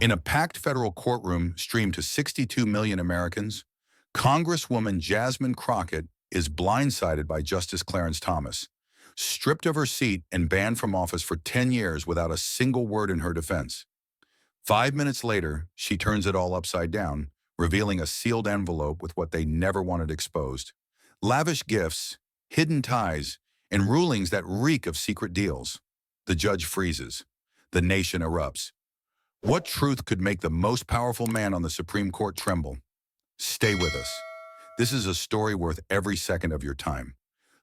In a packed federal courtroom streamed to 62 million Americans, Congresswoman Jasmine Crockett is blindsided by Justice Clarence Thomas, stripped of her seat and banned from office for 10 years without a single word in her defense. 5 minutes later, she turns it all upside down, revealing a sealed envelope with what they never wanted exposed. Lavish gifts, hidden ties, and rulings that reek of secret deals. The judge freezes. The nation erupts. What truth could make the most powerful man on the Supreme Court tremble? Stay with us. This is a story worth every second of your time.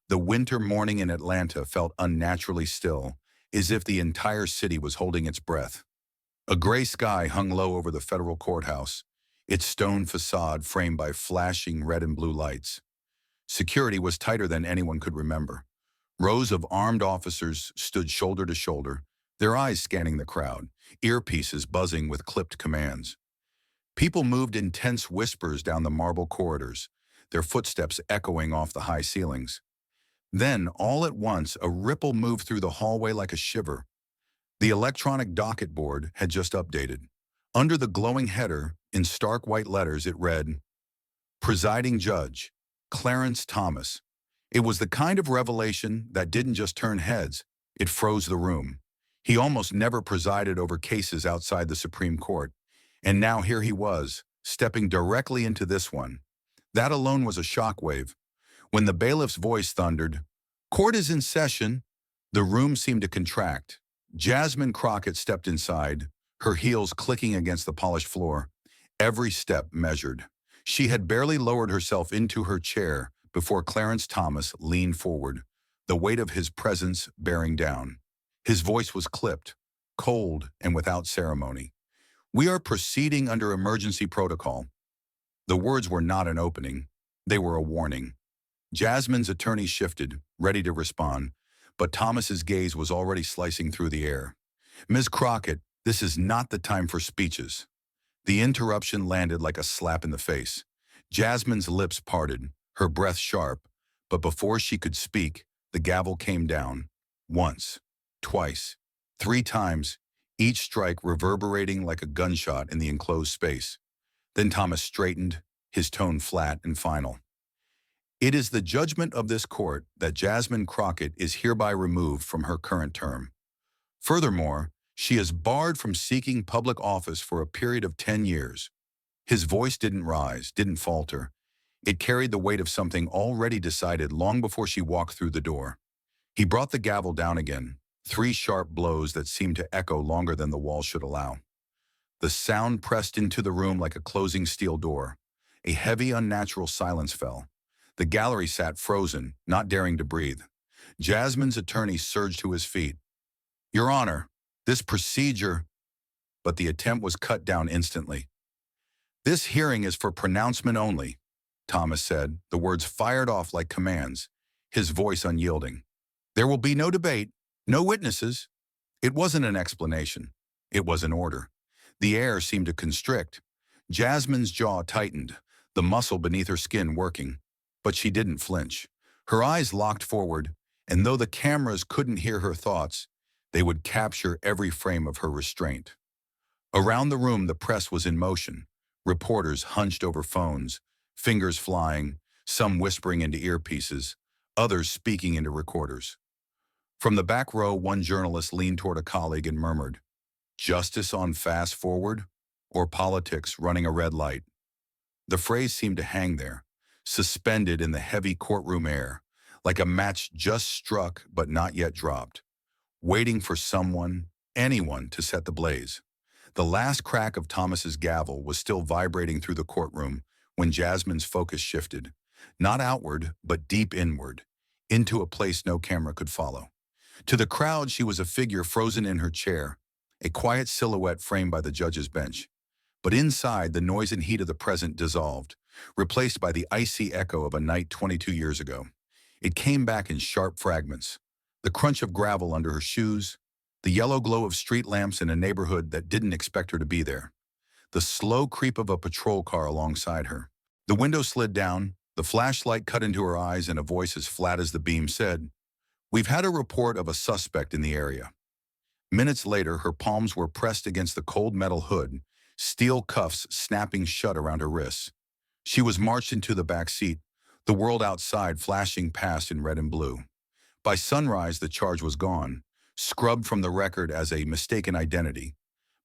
The winter morning in Atlanta felt unnaturally still, as if the entire city was holding its breath. A gray sky hung low over the federal courthouse, its stone facade framed by flashing red and blue lights. Security was tighter than anyone could remember. Rows of armed officers stood shoulder to shoulder, their eyes scanning the crowd, earpieces buzzing with clipped commands. People moved in tense whispers down the marble corridors, their footsteps echoing off the high ceilings. Then, all at once, a ripple moved through the hallway like a shiver. The electronic docket board had just updated. Under the glowing header, in stark white letters, it read, "Presiding Judge, Clarence Thomas." It was the kind of revelation that didn't just turn heads, it froze the room. He almost never presided over cases outside the Supreme Court, and now here he was, stepping directly into this one. That alone was a shockwave. When the bailiff's voice thundered, "Court is in session," the room seemed to contract. Jasmine Crockett stepped inside, her heels clicking against the polished floor, every step measured. She had barely lowered herself into her chair before Clarence Thomas leaned forward, the weight of his presence bearing down. His voice was clipped, cold, and without ceremony. "We are proceeding under emergency protocol." The words were not an opening. They were a warning. Jasmine's attorney shifted, ready to respond, but Thomas's gaze was already slicing through the air. "Ms. Crockett, this is not the time for speeches." The interruption landed like a slap in the face. Jasmine's lips parted, her breath sharp, but before she could speak, the gavel came down. Once, twice, 3 times, each strike reverberating like a gunshot in the enclosed space. Then Thomas straightened, his tone flat and final. "It is the judgment of this court that Jasmine Crockett is hereby removed from her current term. Furthermore, she is barred from seeking public office for a period of 10 years. His voice didn't rise, didn't falter. It carried the weight of something already decided long before she walked through the door. He brought the gavel down again, 3 sharp blows that seemed to echo longer than the wall should allow. The sound pressed into the room like a closing steel door. A heavy, unnatural silence fell. The gallery sat frozen, not daring to breathe. Jasmine's attorney surged to his feet. "Your Honor, this procedure..." But the attempt was cut down instantly. "This hearing is for pronouncement only," Thomas said, the words fired off like commands, his voice unyielding. "There will be no debate, no witnesses." It wasn't an explanation. It was an order. The air seemed to constrict. Jasmine's jaw tightened, the muscle beneath her skin working. But she didn't flinch. Her eyes locked forward, and though the cameras couldn't hear her thoughts, they would capture every frame of her restraint. Around the room, the press was in motion. Reporters hunched over phones, fingers flying, some whispering into earpieces, others speaking into recorders. From the back row, one journalist leaned toward a colleague and murmured, "Justice on fast forward, or politics running a red light?" The phrase seemed to hang there, suspended in the heavy courtroom air, like a match just struck but not yet dropped, waiting for someone, anyone, to set the blaze. The last crack of Thomas's gavel was still vibrating through the courtroom when Jasmine's focus shifted, not outward, but deep inward, into a place no camera could follow. To the crowd, she was a figure frozen in her chair, a quiet silhouette framed by the judge's bench. But inside, the noise and heat of the present dissolved, replaced by the icy echo of a night 22 years ago. It came back in sharp fragments. The crunch of gravel under her shoes, the yellow glow of street lamps in a neighborhood that didn't expect her to be there, the slow creep of a patrol car alongside her. The window slid down, the flashlight cut into her eyes, and a voice as flat as the beam said, "We've had a report of a suspect in the area." Minutes later, her palms were pressed against the cold metal hood, steel cuffs snapping shut around her wrists. She was marched into the back seat, the world outside flashing past in red and blue. By sunrise, the charge was gone, scrubbed from the record as a mistaken identity.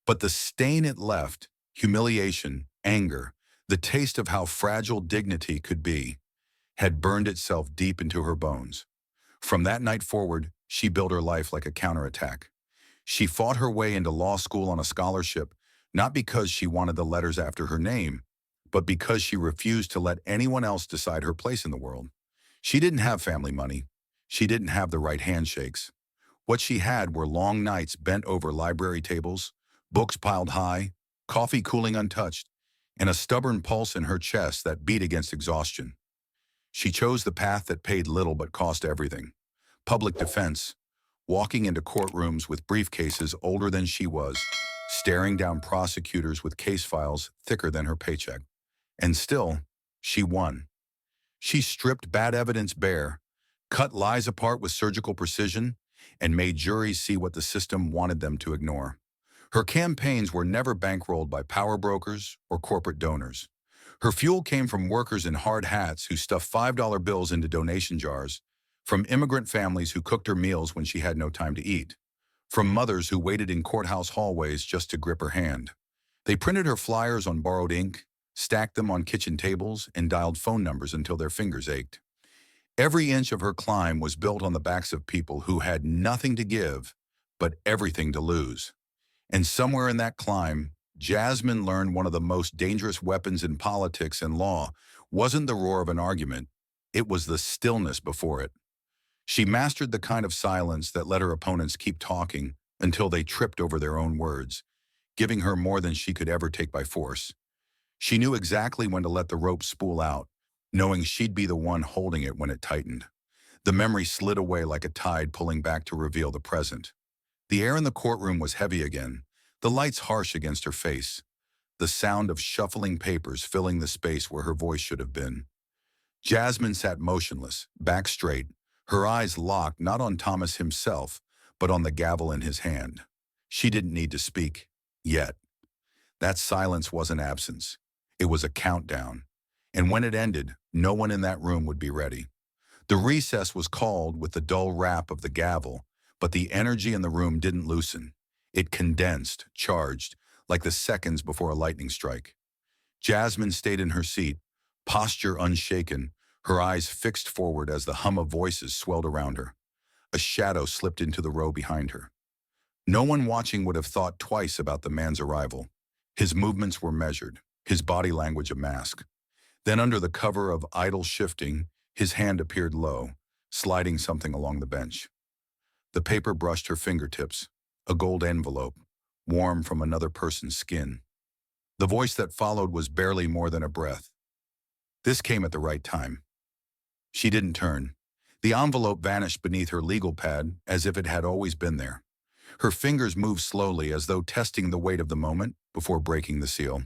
But the stain it left, humiliation, anger, the taste of how fragile dignity could be, had burned itself deep into her bones. From that night forward, she built her life like a counterattack. She fought her way into law school on a scholarship, not because she wanted the letters after her name, but because she refused to let anyone else decide her place in the world. She didn't have family money. She didn't have the right handshakes. What she had were long nights bent over library tables, books piled high, coffee cooling untouched, and a stubborn pulse in her chest that beat against exhaustion. She chose the path that paid little but cost everything. Public defense, walking into courtrooms with briefcases older than she was, staring down prosecutors with case files thicker than her paycheck. And still, she won. She stripped bad evidence bare, cut lies apart with surgical precision, and made juries see what the system wanted them to ignore. Her campaigns were never bankrolled by power brokers or corporate donors. Her fuel came from workers in hard hats who stuffed $5 bills into donation jars, from immigrant families who cooked her meals when she had no time to eat, from mothers who waited in courthouse hallways just to grip her hand. They printed her flyers on borrowed ink, stacked them on kitchen tables, and dialed phone numbers until their fingers ached. Every inch of her climb was built on the backs of people who had nothing to give, but everything to lose. And somewhere in that climb, Jasmine learned one of the most dangerous weapons in politics and law wasn't the roar of an argument, it was the stillness before it. She mastered the kind of silence that let her opponents keep talking until they tripped over their own words, giving her more than she could ever take by force. She knew exactly when to let the rope spool out, knowing she'd be the one holding it when it tightened. The memory slid away like a tide pulling back to reveal the present. The air in the courtroom was heavy again, the lights harsh against her face, the sound of shuffling papers filling the space where her voice should have been. Jasmine sat motionless, back straight, her eyes locked not on Thomas himself, but on the gavel in his hand. She didn't need to speak, yet. That silence wasn't absence. It was a countdown. And when it ended, no one in that room would be ready. The recess was called with the dull rap of the gavel, but the energy in the room didn't loosen. It condensed, charged, like the seconds before a lightning strike. Jasmine stayed in her seat, posture unshaken, her eyes fixed forward as the hum of voices swelled around her. A shadow slipped into the row behind her. No one watching would have thought twice about the man's arrival. His movements were measured, his body language a mask. Then under the cover of idle shifting, his hand appeared low, sliding something along the bench. The paper brushed her fingertips, a gold envelope, warm from another person's skin. The voice that followed was barely more than a breath. This came at the right time. She didn't turn. The envelope vanished beneath her legal pad as if it had always been there. Her fingers moved slowly as though testing the weight of the moment before breaking the seal.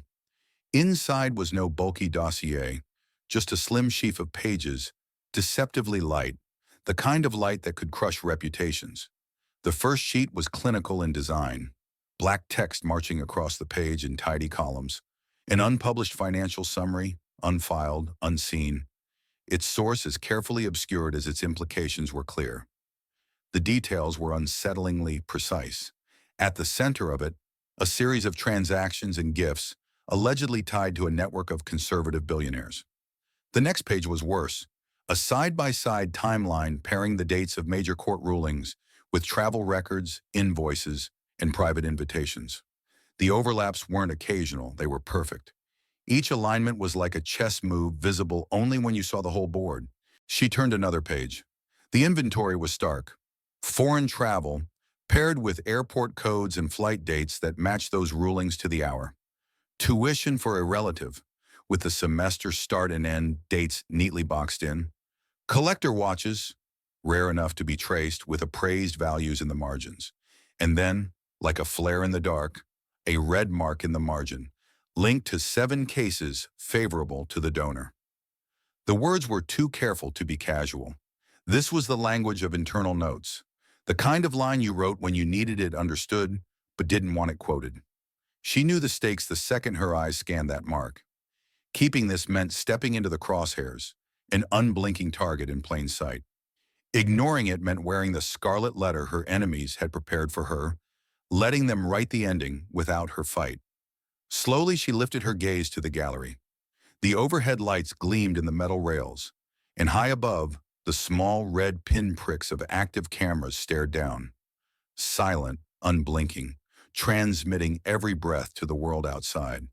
Inside was no bulky dossier, just a slim sheaf of pages, deceptively light, the kind of light that could crush reputations. The first sheet was clinical in design, black text marching across the page in tidy columns, an unpublished financial summary, unfiled, unseen, its source as carefully obscured as its implications were clear. The details were unsettlingly precise. At the center of it, a series of transactions and gifts, allegedly tied to a network of conservative billionaires. The next page was worse, a side-by-side timeline pairing the dates of major court rulings with travel records, invoices, and private invitations. The overlaps weren't occasional, they were perfect. Each alignment was like a chess move visible only when you saw the whole board. She turned another page. The inventory was stark. Foreign travel, paired with airport codes and flight dates that matched those rulings to the hour. Tuition for a relative, with the semester start and end dates neatly boxed in. Collector watches, rare enough to be traced, with appraised values in the margins. And then, like a flare in the dark, a red mark in the margin, linked to 7 cases favorable to the donor. The words were too careful to be casual. This was the language of internal notes, the kind of line you wrote when you needed it understood, but didn't want it quoted. She knew the stakes the second her eyes scanned that mark. Keeping this meant stepping into the crosshairs, an unblinking target in plain sight. Ignoring it meant wearing the scarlet letter her enemies had prepared for her, letting them write the ending without her fight. Slowly, she lifted her gaze to the gallery. The overhead lights gleamed in the metal rails, and high above, the small red pinpricks of active cameras stared down. Silent, unblinking, transmitting every breath to the world outside.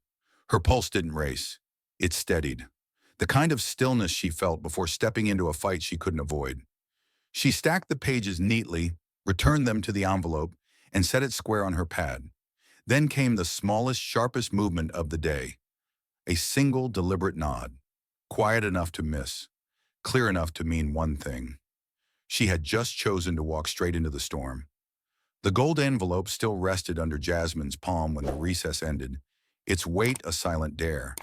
Her pulse didn't race. It steadied. The kind of stillness she felt before stepping into a fight she couldn't avoid. She stacked the pages neatly, returned them to the envelope, and set it square on her pad. Then came the smallest, sharpest movement of the day. A single deliberate nod. Quiet enough to miss. Clear enough to mean one thing. She had just chosen to walk straight into the storm. The gold envelope still rested under Jasmine's palm when the recess ended, its weight a silent dare.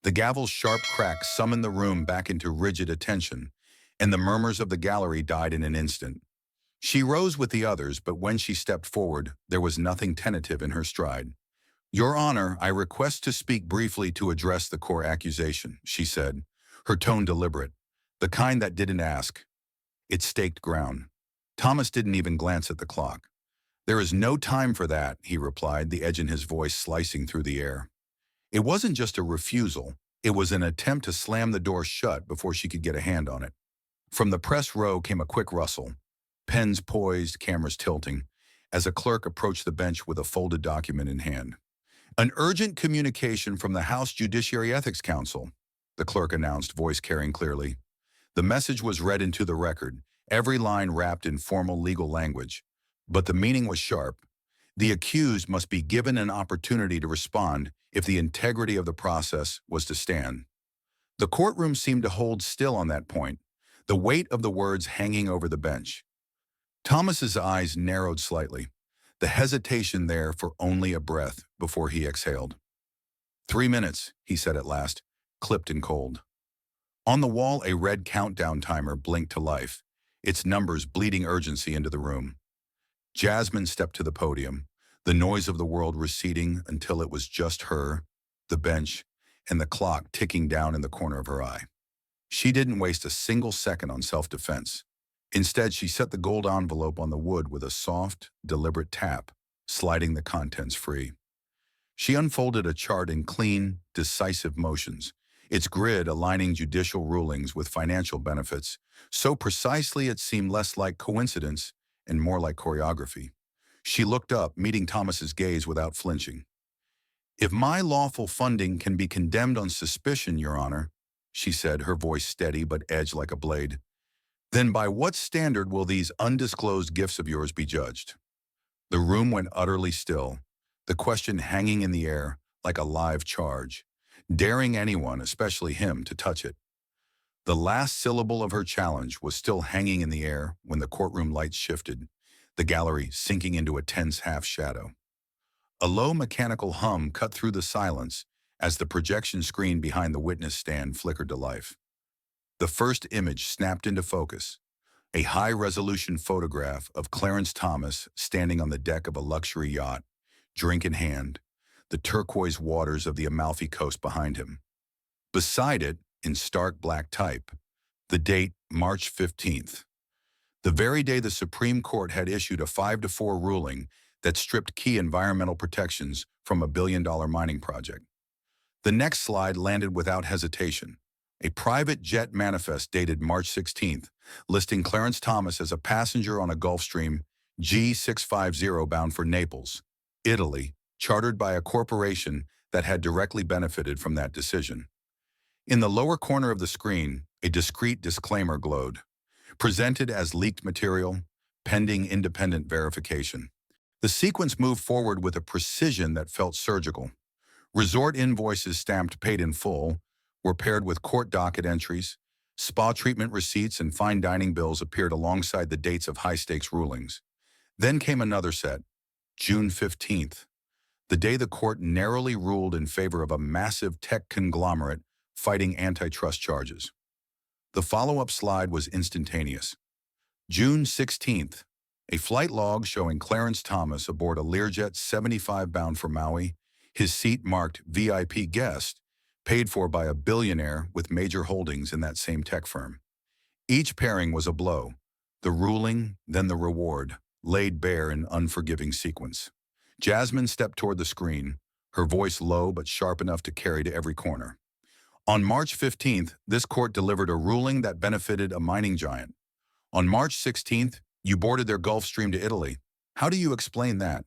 The gavel's sharp crack summoned the room back into rigid attention, and the murmurs of the gallery died in an instant. She rose with the others, but when she stepped forward, there was nothing tentative in her stride. "Your Honor, I request to speak briefly to address the core accusation," she said, her tone deliberate, the kind that didn't ask. It staked ground. Thomas didn't even glance at the clock. "There is no time for that," he replied, the edge in his voice slicing through the air. It wasn't just a refusal, it was an attempt to slam the door shut before she could get a hand on it. From the press row came a quick rustle, pens poised, cameras tilting, as a clerk approached the bench with a folded document in hand. "An urgent communication from the House Judiciary Ethics Council," the clerk announced, voice carrying clearly. The message was read into the record, every line wrapped in formal legal language. But the meaning was sharp. The accused must be given an opportunity to respond if the integrity of the process was to stand. The courtroom seemed to hold still on that point, the weight of the words hanging over the bench. Thomas's eyes narrowed slightly, the hesitation there for only a breath before he exhaled. 3 minutes, he said at last, clipped and cold. On the wall, a red countdown timer blinked to life, its numbers bleeding urgency into the room. Jasmine stepped to the podium, the noise of the world receding until it was just her, the bench, and the clock ticking down in the corner of her eye. She didn't waste a single second on self-defense. Instead, she set the gold envelope on the wood with a soft, deliberate tap, sliding the contents free. She unfolded a chart in clean, decisive motions, its grid aligning judicial rulings with financial benefits, so precisely it seemed less like coincidence and more like choreography. She looked up, meeting Thomas's gaze without flinching. "If my lawful funding can be condemned on suspicion, Your Honor," she said, her voice steady but edged like a blade, "then by what standard will these undisclosed gifts of yours be judged?" The room went utterly still, the question hanging in the air like a live charge, daring anyone, especially him, to touch it. The last syllable of her challenge was still hanging in the air when the courtroom lights shifted, the gallery sinking into a tense half-shadow. A low mechanical hum cut through the silence as the projection screen behind the witness stand flickered to life. The first image snapped into focus, a high-resolution photograph of Clarence Thomas standing on the deck of a luxury yacht, drink in hand, the turquoise waters of the Amalfi Coast behind him. Beside it, in stark black type, the date March 15th, the very day the Supreme Court had issued a 5-4 ruling that stripped key environmental protections from a billion-dollar mining project. The next slide landed without hesitation, a private jet manifest dated March 16th, listing Clarence Thomas as a passenger on a Gulfstream G650 bound for Naples, Italy, chartered by a corporation that had directly benefited from that decision. In the lower corner of the screen, a discreet disclaimer glowed, presented as leaked material, pending independent verification. The sequence moved forward with a precision that felt surgical. Resort invoices stamped paid in full were paired with court docket entries. Spa treatment receipts and fine dining bills appeared alongside the dates of high-stakes rulings. Then came another set, June 15th, the day the court narrowly ruled in favor of a massive tech conglomerate fighting antitrust charges. The follow-up slide was instantaneous. June 16th, a flight log showing Clarence Thomas aboard a Learjet 75 bound for Maui, his seat marked VIP guest, paid for by a billionaire with major holdings in that same tech firm. Each pairing was a blow, the ruling, then the reward, laid bare in unforgiving sequence. Jasmine stepped toward the screen, her voice low but sharp enough to carry to every corner. On March 15th, this court delivered a ruling that benefited a mining giant. On March 16th, you boarded their Gulf Stream to Italy. How do you explain that?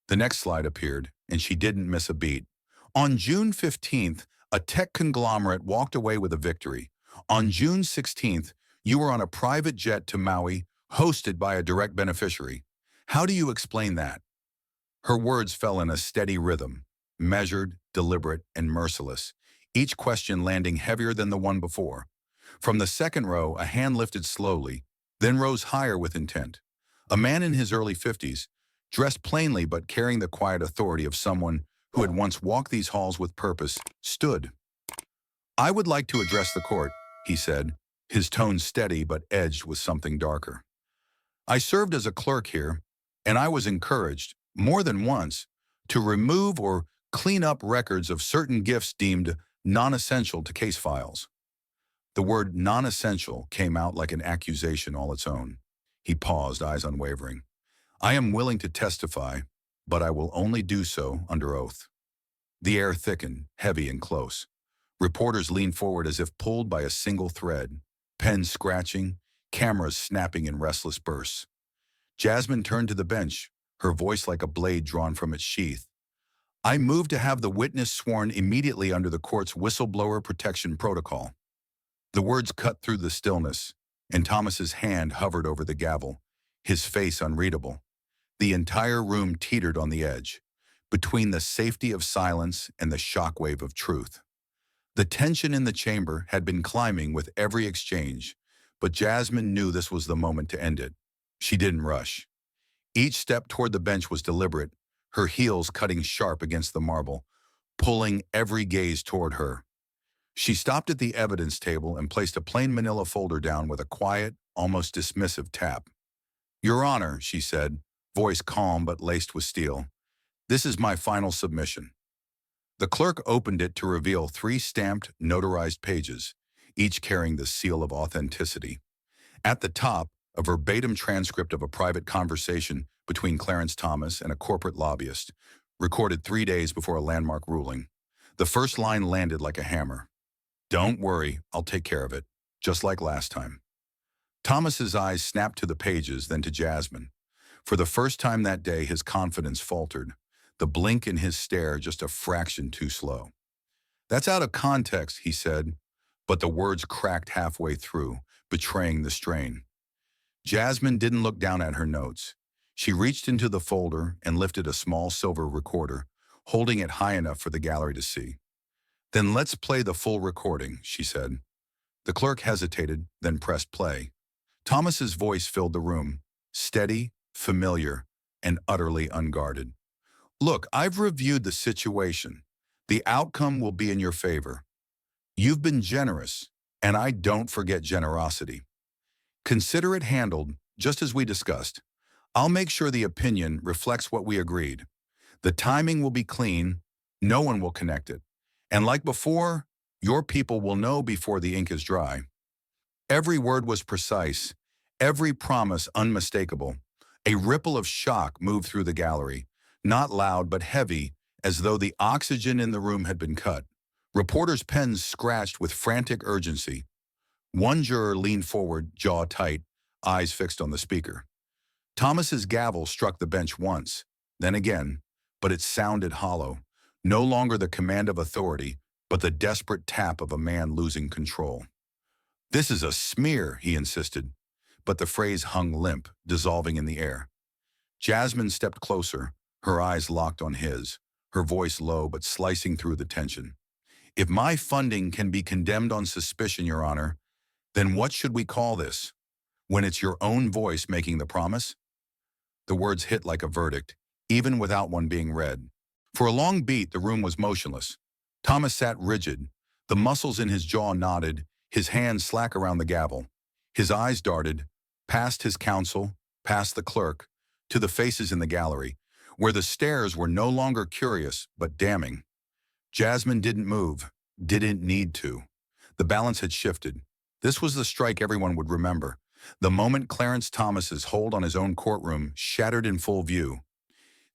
The next slide appeared, and she didn't miss a beat. On June 15th, a tech conglomerate walked away with a victory. On June 16th, you were on a private jet to Maui, hosted by a direct beneficiary. How do you explain that? Her words fell in a steady rhythm, measured, deliberate, and merciless, each question landing heavier than the one before. From the second row, a hand lifted slowly, then rose higher with intent. A man in his early 50s, dressed plainly but carrying the quiet authority of someone who had once walked these halls with purpose, stood. "I would like to address the court," he said, his tone steady but edged with something darker. "I served as a clerk here, and I was encouraged, more than once, to remove or clean up records of certain gifts deemed non-essential to case files." The word non-essential came out like an accusation all its own. He paused, eyes unwavering. "I am willing to testify, but I will only do so under oath." The air thickened, heavy and close. Reporters leaned forward as if pulled by a single thread, pens scratching, cameras snapping in restless bursts. Jasmine turned to the bench, her voice like a blade drawn from its sheath. "I move to have the witness sworn immediately under the court's whistleblower protection protocol." The words cut through the stillness, and Thomas's hand hovered over the gavel, his face unreadable. The entire room teetered on the edge, between the safety of silence and the shockwave of truth. The tension in the chamber had been climbing with every exchange, but Jasmine knew this was the moment to end it. She didn't rush. Each step toward the bench was deliberate, her heels cutting sharp against the marble, pulling every gaze toward her. She stopped at the evidence table and placed a plain manila folder down with a quiet, almost dismissive tap. "Your Honor," she said, voice calm but laced with steel, "this is my final submission." The clerk opened it to reveal 3 stamped, notarized pages, each carrying the seal of authenticity. At the top, a verbatim transcript of a private conversation between Clarence Thomas and a corporate lobbyist, recorded 3 days before a landmark ruling. The first line landed like a hammer. "Don't worry, I'll take care of it, just like last time." Thomas's eyes snapped to the pages, then to Jasmine. For the first time that day, his confidence faltered, the blink in his stare just a fraction too slow. "That's out of context," he said, but the words cracked halfway through, betraying the strain. Jasmine didn't look down at her notes. She reached into the folder and lifted a small silver recorder, holding it high enough for the gallery to see. "Then let's play the full recording," she said. The clerk hesitated, then pressed play. Thomas's voice filled the room, steady, familiar, and utterly unguarded. "Look, I've reviewed the situation. The outcome will be in your favor. You've been generous, and I don't forget generosity. Consider it handled, just as we discussed. I'll make sure the opinion reflects what we agreed. The timing will be clean, no one will connect it. And like before, your people will know before the ink is dry." Every word was precise, every promise unmistakable. A ripple of shock moved through the gallery, not loud but heavy, as though the oxygen in the room had been cut. Reporters' pens scratched with frantic urgency. One juror leaned forward, jaw tight, eyes fixed on the speaker. Thomas's gavel struck the bench once, then again, but it sounded hollow, no longer the command of authority, but the desperate tap of a man losing control. "This is a smear," he insisted, but the phrase hung limp, dissolving in the air. Jasmine stepped closer, her eyes locked on his, her voice low but slicing through the tension. "If my funding can be condemned on suspicion, Your Honor, then what should we call this? When it's your own voice making the promise?" The words hit like a verdict, even without one being read. For a long beat, the room was motionless. Thomas sat rigid, the muscles in his jaw knotted, his hands slack around the gavel. His eyes darted, past his counsel, past the clerk, to the faces in the gallery, where the stares were no longer curious but damning. Jasmine didn't move, didn't need to. The balance had shifted. This was the strike everyone would remember. The moment Clarence Thomas's hold on his own courtroom shattered in full view.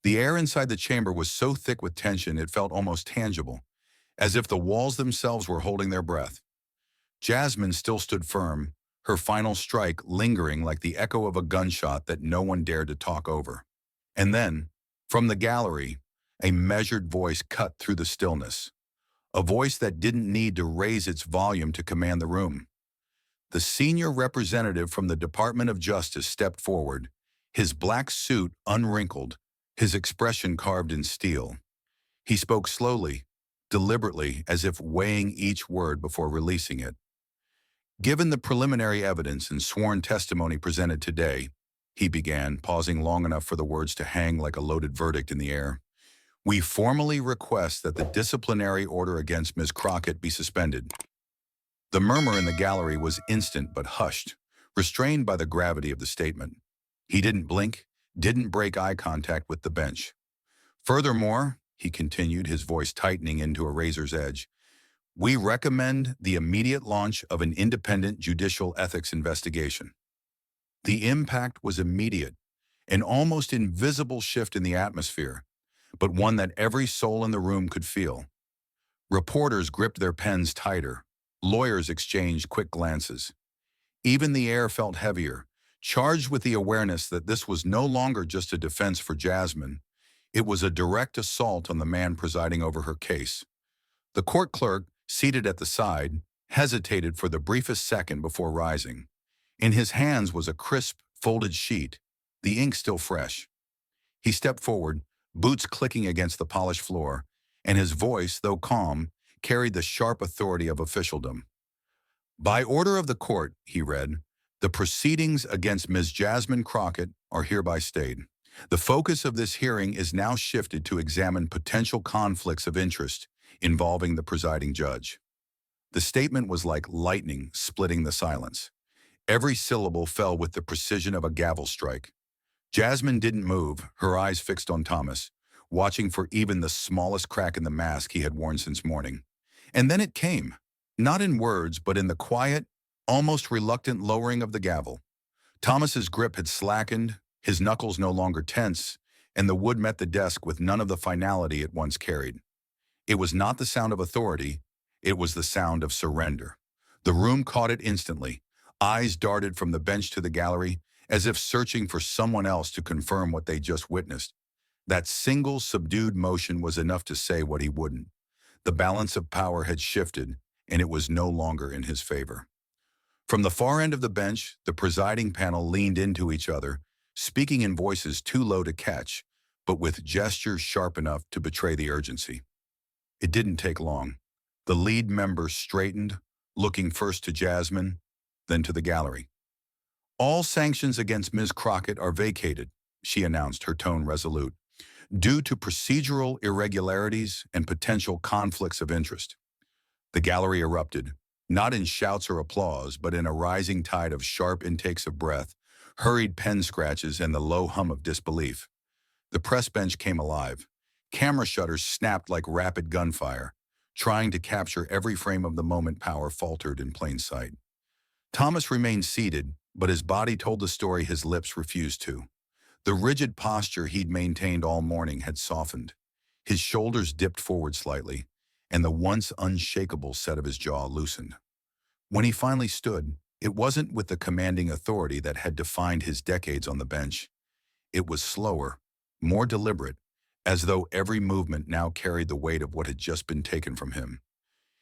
The air inside the chamber was so thick with tension it felt almost tangible, as if the walls themselves were holding their breath. Jasmine still stood firm, her final strike lingering like the echo of a gunshot that no one dared to talk over. And then, from the gallery, a measured voice cut through the stillness. A voice that didn't need to raise its volume to command the room. The senior representative from the Department of Justice stepped forward, his black suit unwrinkled, his expression carved in steel. He spoke slowly, deliberately, as if weighing each word before releasing it. Given the preliminary evidence and sworn testimony presented today, he began, pausing long enough for the words to hang like a loaded verdict in the air, we formally request that the disciplinary order against Ms. Crockett be suspended. The murmur in the gallery was instant but hushed, restrained by the gravity of the statement. He didn't blink, didn't break eye contact with the bench. Furthermore, he continued, his voice tightening into a razor's edge, we recommend the immediate launch of an independent judicial ethics investigation. The impact was immediate, an almost invisible shift in the atmosphere, but one that every soul in the room could feel. Reporters gripped their pens tighter. Lawyers exchanged quick glances. Even the air felt heavier, charged with the awareness that this was no longer just a defense for Jasmine. It was a direct assault on the man presiding over her case. The court clerk, seated at the side, hesitated for the briefest second before rising. In his hands was a crisp, folded sheet, the ink still fresh. He stepped forward, boots clicking against the polished floor, and his voice, though calm, carried the sharp authority of officialdom. By order of the court, he read, the proceedings against Ms. Jasmine Crockett are hereby stayed. The focus of this hearing is now shifted to examine potential conflicts of interest involving the presiding judge. The statement was like lightning splitting the silence. Every syllable fell with the precision of a gavel strike. Jasmine didn't move, her eyes fixed on Thomas, watching for even the smallest crack in the mask he had worn since morning. And then it came, not in words, but in the quiet, almost reluctant lowering of the gavel. Thomas's grip had slackened, his knuckles no longer tense, and the wood met the desk with none of the finality it once carried. It was not the sound of authority, it was the sound of surrender. The room caught it instantly. Eyes darted from the bench to the gallery, as if searching for someone else to confirm what they just witnessed. That single subdued motion was enough to say what he wouldn't. The balance of power had shifted, and it was no longer in his favor. From the far end of the bench, the presiding panel leaned into each other, speaking in voices too low to catch, but with gestures sharp enough to betray the urgency. It didn't take long. The lead member straightened, looking first to Jasmine, then to the gallery. All sanctions against Ms. Crockett are vacated, she announced, her tone resolute, due to procedural irregularities and potential conflicts of interest. The gallery erupted, not in shouts or applause, but in a rising tide of sharp intakes of breath, hurried pen scratches, and the low hum of disbelief. The press bench came alive. Camera shutters snapped like rapid gunfire, trying to capture every frame of the moment. Power faltered in plain sight. Thomas remained seated, but his body told the story his lips refused to. The rigid posture he'd maintained all morning had softened. His shoulders dipped forward slightly, and the once unshakable set of his jaw loosened. When he finally stood, it wasn't with the commanding authority that had defined his decades on the bench. It was slower, more deliberate, as though every movement now carried the weight of what had just been taken from him.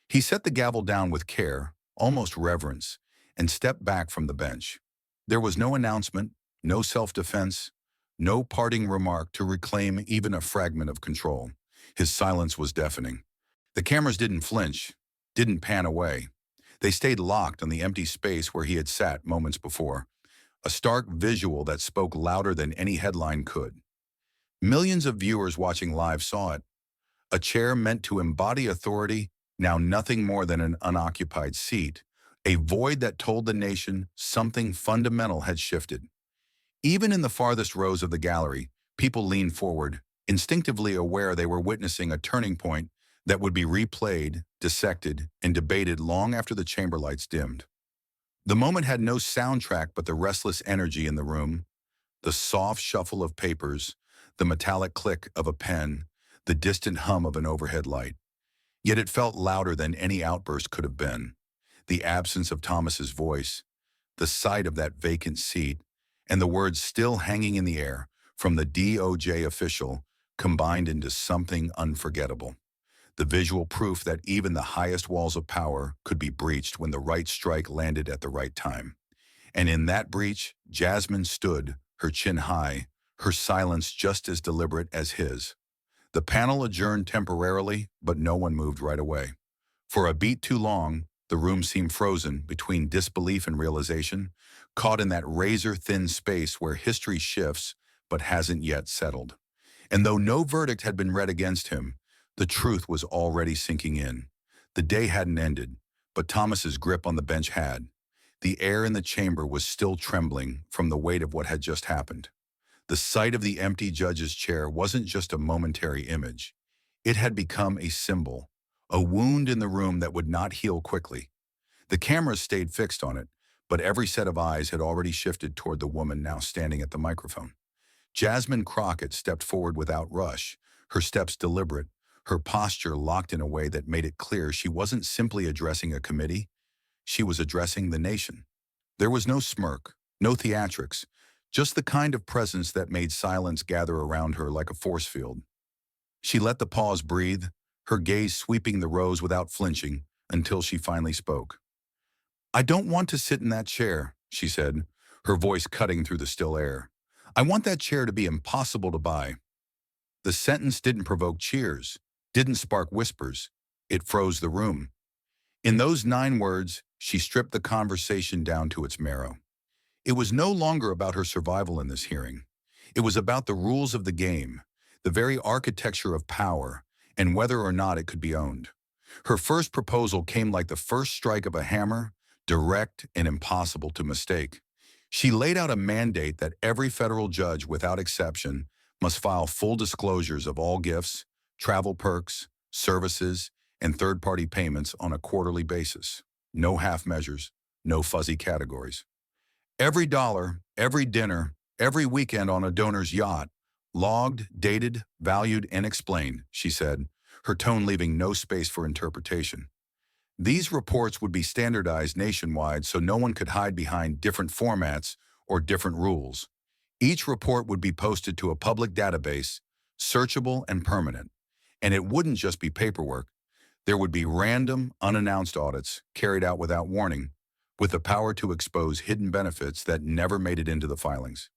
He set the gavel down with care, almost reverence, and stepped back from the bench. There was no announcement, no self-defense, no parting remark to reclaim even a fragment of control. His silence was deafening. The cameras didn't flinch, didn't pan away. They stayed locked on the empty space where he had sat moments before, a stark visual that spoke louder than any headline could. Millions of viewers watching live saw it. A chair meant to embody authority, now nothing more than an unoccupied seat, a void that told the nation something fundamental had shifted. Even in the farthest rows of the gallery, people leaned forward, instinctively aware they were witnessing a turning point that would be replayed, dissected, and debated long after the chamber lights dimmed. The moment had no soundtrack but the restless energy in the room, the soft shuffle of papers, the metallic click of a pen, the distant hum of an overhead light. Yet it felt louder than any outburst could have been. The absence of Thomas's voice, the sight of that vacant seat, and the words still hanging in the air from the DOJ official combined into something unforgettable. The visual proof that even the highest walls of power could be breached when the right strike landed at the right time. And in that breach, Jasmine stood, her chin high, her silence just as deliberate as his. The panel adjourned temporarily, but no one moved right away. For a beat too long, the room seemed frozen between disbelief and realization, caught in that razor-thin space where history shifts but hasn't yet settled. And though no verdict had been read against him, the truth was already sinking in. The day hadn't ended, but Thomas's grip on the bench had. The air in the chamber was still trembling from the weight of what had just happened. The sight of the empty judge's chair wasn't just a momentary image. It had become a symbol, a wound in the room that would not heal quickly. The cameras stayed fixed on it, but every set of eyes had already shifted toward the woman now standing at the microphone. Jasmine Crockett stepped forward without rush, her steps deliberate, her posture locked in a way that made it clear she wasn't simply addressing a committee, she was addressing the nation. There was no smirk, no theatrics, just the kind of presence that made silence gather around her like a force field. She let the pause breathe, her gaze sweeping the rows without flinching, until she finally spoke. "I don't want to sit in that chair," she said, her voice cutting through the still air. "I want that chair to be impossible to buy." The sentence didn't provoke cheers, didn't spark whispers. It froze the room. In those 9 words, she stripped the conversation down to its marrow. It was no longer about her survival in this hearing. It was about the rules of the game, the very architecture of power, and whether or not it could be owned. Her first proposal came like the first strike of a hammer, direct and impossible to mistake. She laid out a mandate that every federal judge, without exception, must file full disclosures of all gifts, travel perks, services, and third-party payments on a quarterly basis. No half measures, no fuzzy categories. Every dollar, every dinner, every weekend on a donor's yacht, logged, dated, valued, and explained, she said, her tone leaving no space for interpretation. These reports would be standardized nationwide so no one could hide behind different formats or different rules. Each report would be posted to a public database, searchable and permanent. And it wouldn't just be paperwork. There would be random, unannounced audits carried out without warning, with the power to expose hidden benefits that never made it into the filings.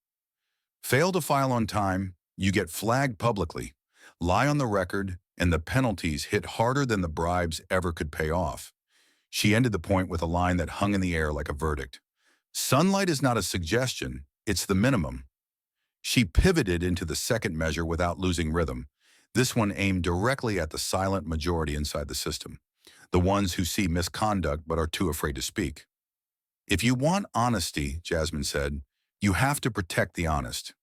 Fail to file on time, you get flagged publicly, lie on the record, and the penalties hit harder than the bribes ever could pay off. She ended the point with a line that hung in the air like a verdict. Sunlight is not a suggestion, it's the minimum. She pivoted into the second measure without losing rhythm. This one aimed directly at the silent majority inside the system, the ones who see misconduct but are too afraid to speak. "If you want honesty," Jasmine said, "you have to protect the honest."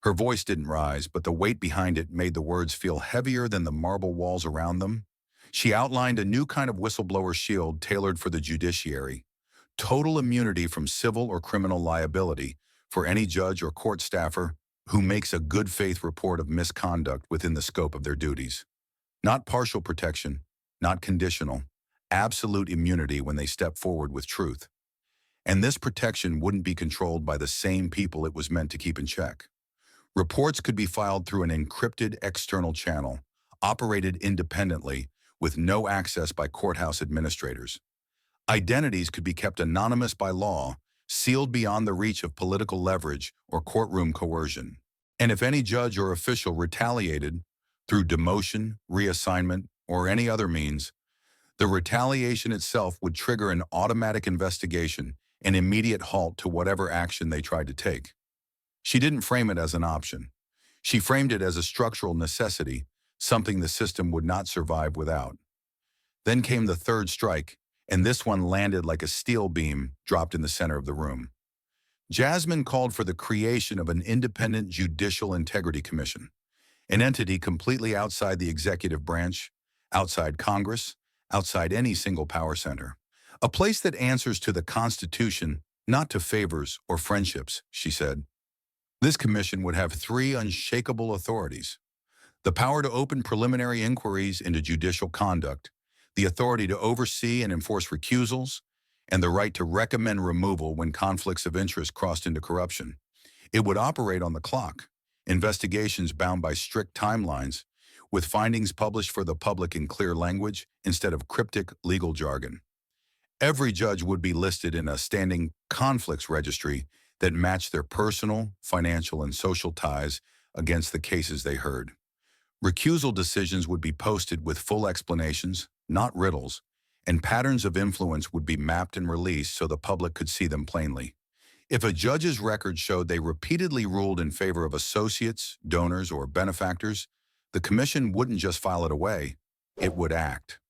Her voice didn't rise, but the weight behind it made the words feel heavier than the marble walls around them. She outlined a new kind of whistleblower shield tailored for the judiciary. Total immunity from civil or criminal liability for any judge or court staffer who makes a good faith report of misconduct within the scope of their duties. Not partial protection, not conditional, absolute immunity when they step forward with truth. And this protection wouldn't be controlled by the same people it was meant to keep in check. Reports could be filed through an encrypted external channel, operated independently, with no access by courthouse administrators. Identities could be kept anonymous by law, sealed beyond the reach of political leverage or courtroom coercion. And if any judge or official retaliated through demotion, reassignment, or any other means, the retaliation itself would trigger an automatic investigation, an immediate halt to whatever action they tried to take. She didn't frame it as an option. She framed it as a structural necessity, something the system would not survive without. Then came the third strike, and this one landed like a steel beam dropped in the center of the room. Jasmine called for the creation of an independent judicial integrity commission, an entity completely outside the executive branch, outside Congress, outside any single power center. A place that answers to the Constitution, not to favors or friendships, she said. This commission would have three unshakable authorities: the power to open preliminary inquiries into judicial conduct, the authority to oversee and enforce recusals, and the right to recommend removal when conflicts of interest crossed into corruption. It would operate on the clock, investigations bound by strict timelines, with findings published for the public in clear language instead of cryptic legal jargon. Every judge would be listed in a standing conflicts registry that matched their personal, financial, and social ties against the cases they heard. Recusal decisions would be posted with full explanations, not riddles, and patterns of influence would be mapped and released so the public could see them plainly. If a judge's record showed they repeatedly ruled in favor of associates, donors, or benefactors, the commission wouldn't just file it away, it would act.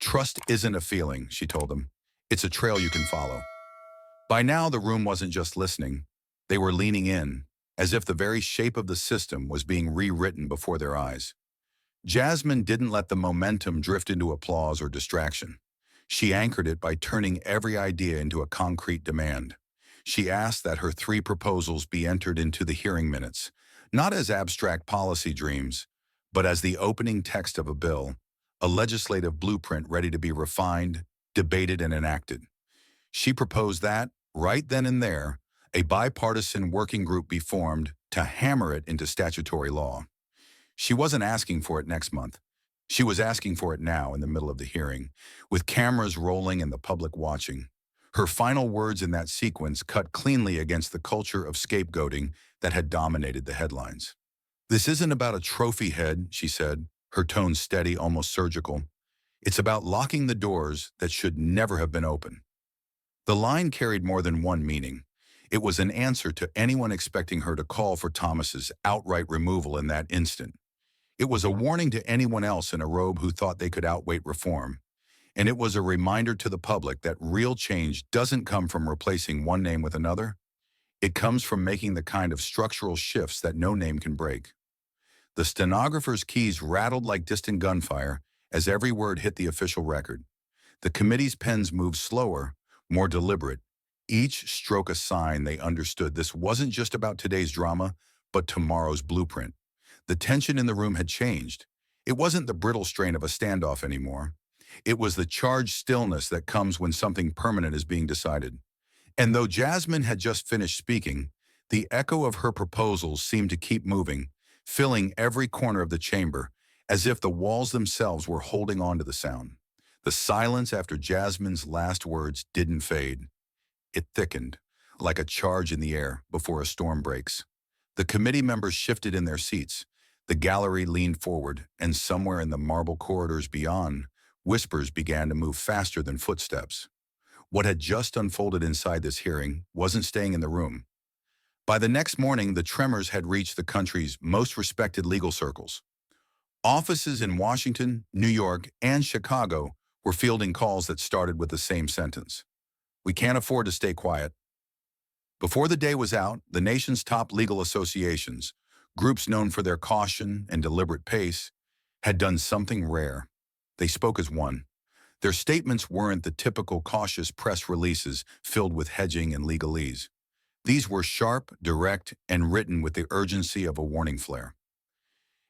Trust isn't a feeling, she told them. It's a trail you can follow. By now, the room wasn't just listening. They were leaning in, as if the very shape of the system was being rewritten before their eyes. Jasmine didn't let the momentum drift into applause or distraction. She anchored it by turning every idea into a concrete demand. She asked that her three proposals be entered into the hearing minutes, not as abstract policy dreams, but as the opening text of a bill, a legislative blueprint ready to be refined, debated, and enacted. She proposed that, right then and there, a bipartisan working group be formed to hammer it into statutory law. She wasn't asking for it next month. She was asking for it now in the middle of the hearing, with cameras rolling and the public watching. Her final words in that sequence cut cleanly against the culture of scapegoating that had dominated the headlines. "This isn't about a trophy head," she said, her tone steady, almost surgical. "It's about locking the doors that should never have been open." The line carried more than one meaning. It was an answer to anyone expecting her to call for Thomas's outright removal in that instant. It was a warning to anyone else in a robe who thought they could outweight reform. And it was a reminder to the public that real change doesn't come from replacing one name with another. It comes from making the kind of structural shifts that no name can break. The stenographer's keys rattled like distant gunfire as every word hit the official record. The committee's pens moved slower, more deliberate, each stroke a sign they understood this wasn't just about today's drama, but tomorrow's blueprint. The tension in the room had changed. It wasn't the brittle strain of a standoff anymore. It was the charged stillness that comes when something permanent is being decided. And though Jasmine had just finished speaking, the echo of her proposals seemed to keep moving, filling every corner of the chamber, as if the walls themselves were holding on to the sound. The silence after Jasmine's last words didn't fade. It thickened, like a charge in the air before a storm breaks. The committee members shifted in their seats. The gallery leaned forward, and somewhere in the marble corridors beyond, whispers began to move faster than footsteps. What had just unfolded inside this hearing wasn't staying in the room. By the next morning, the tremors had reached the country's most respected legal circles. Offices in Washington, New York, and Chicago were fielding calls that started with the same sentence: "We can't afford to stay quiet." Before the day was out, the nation's top legal associations, groups known for their caution and deliberate pace, had done something rare. They spoke as one. Their statements weren't the typical cautious press releases filled with hedging and legalese. These were sharp, direct, and written with the urgency of a warning flare.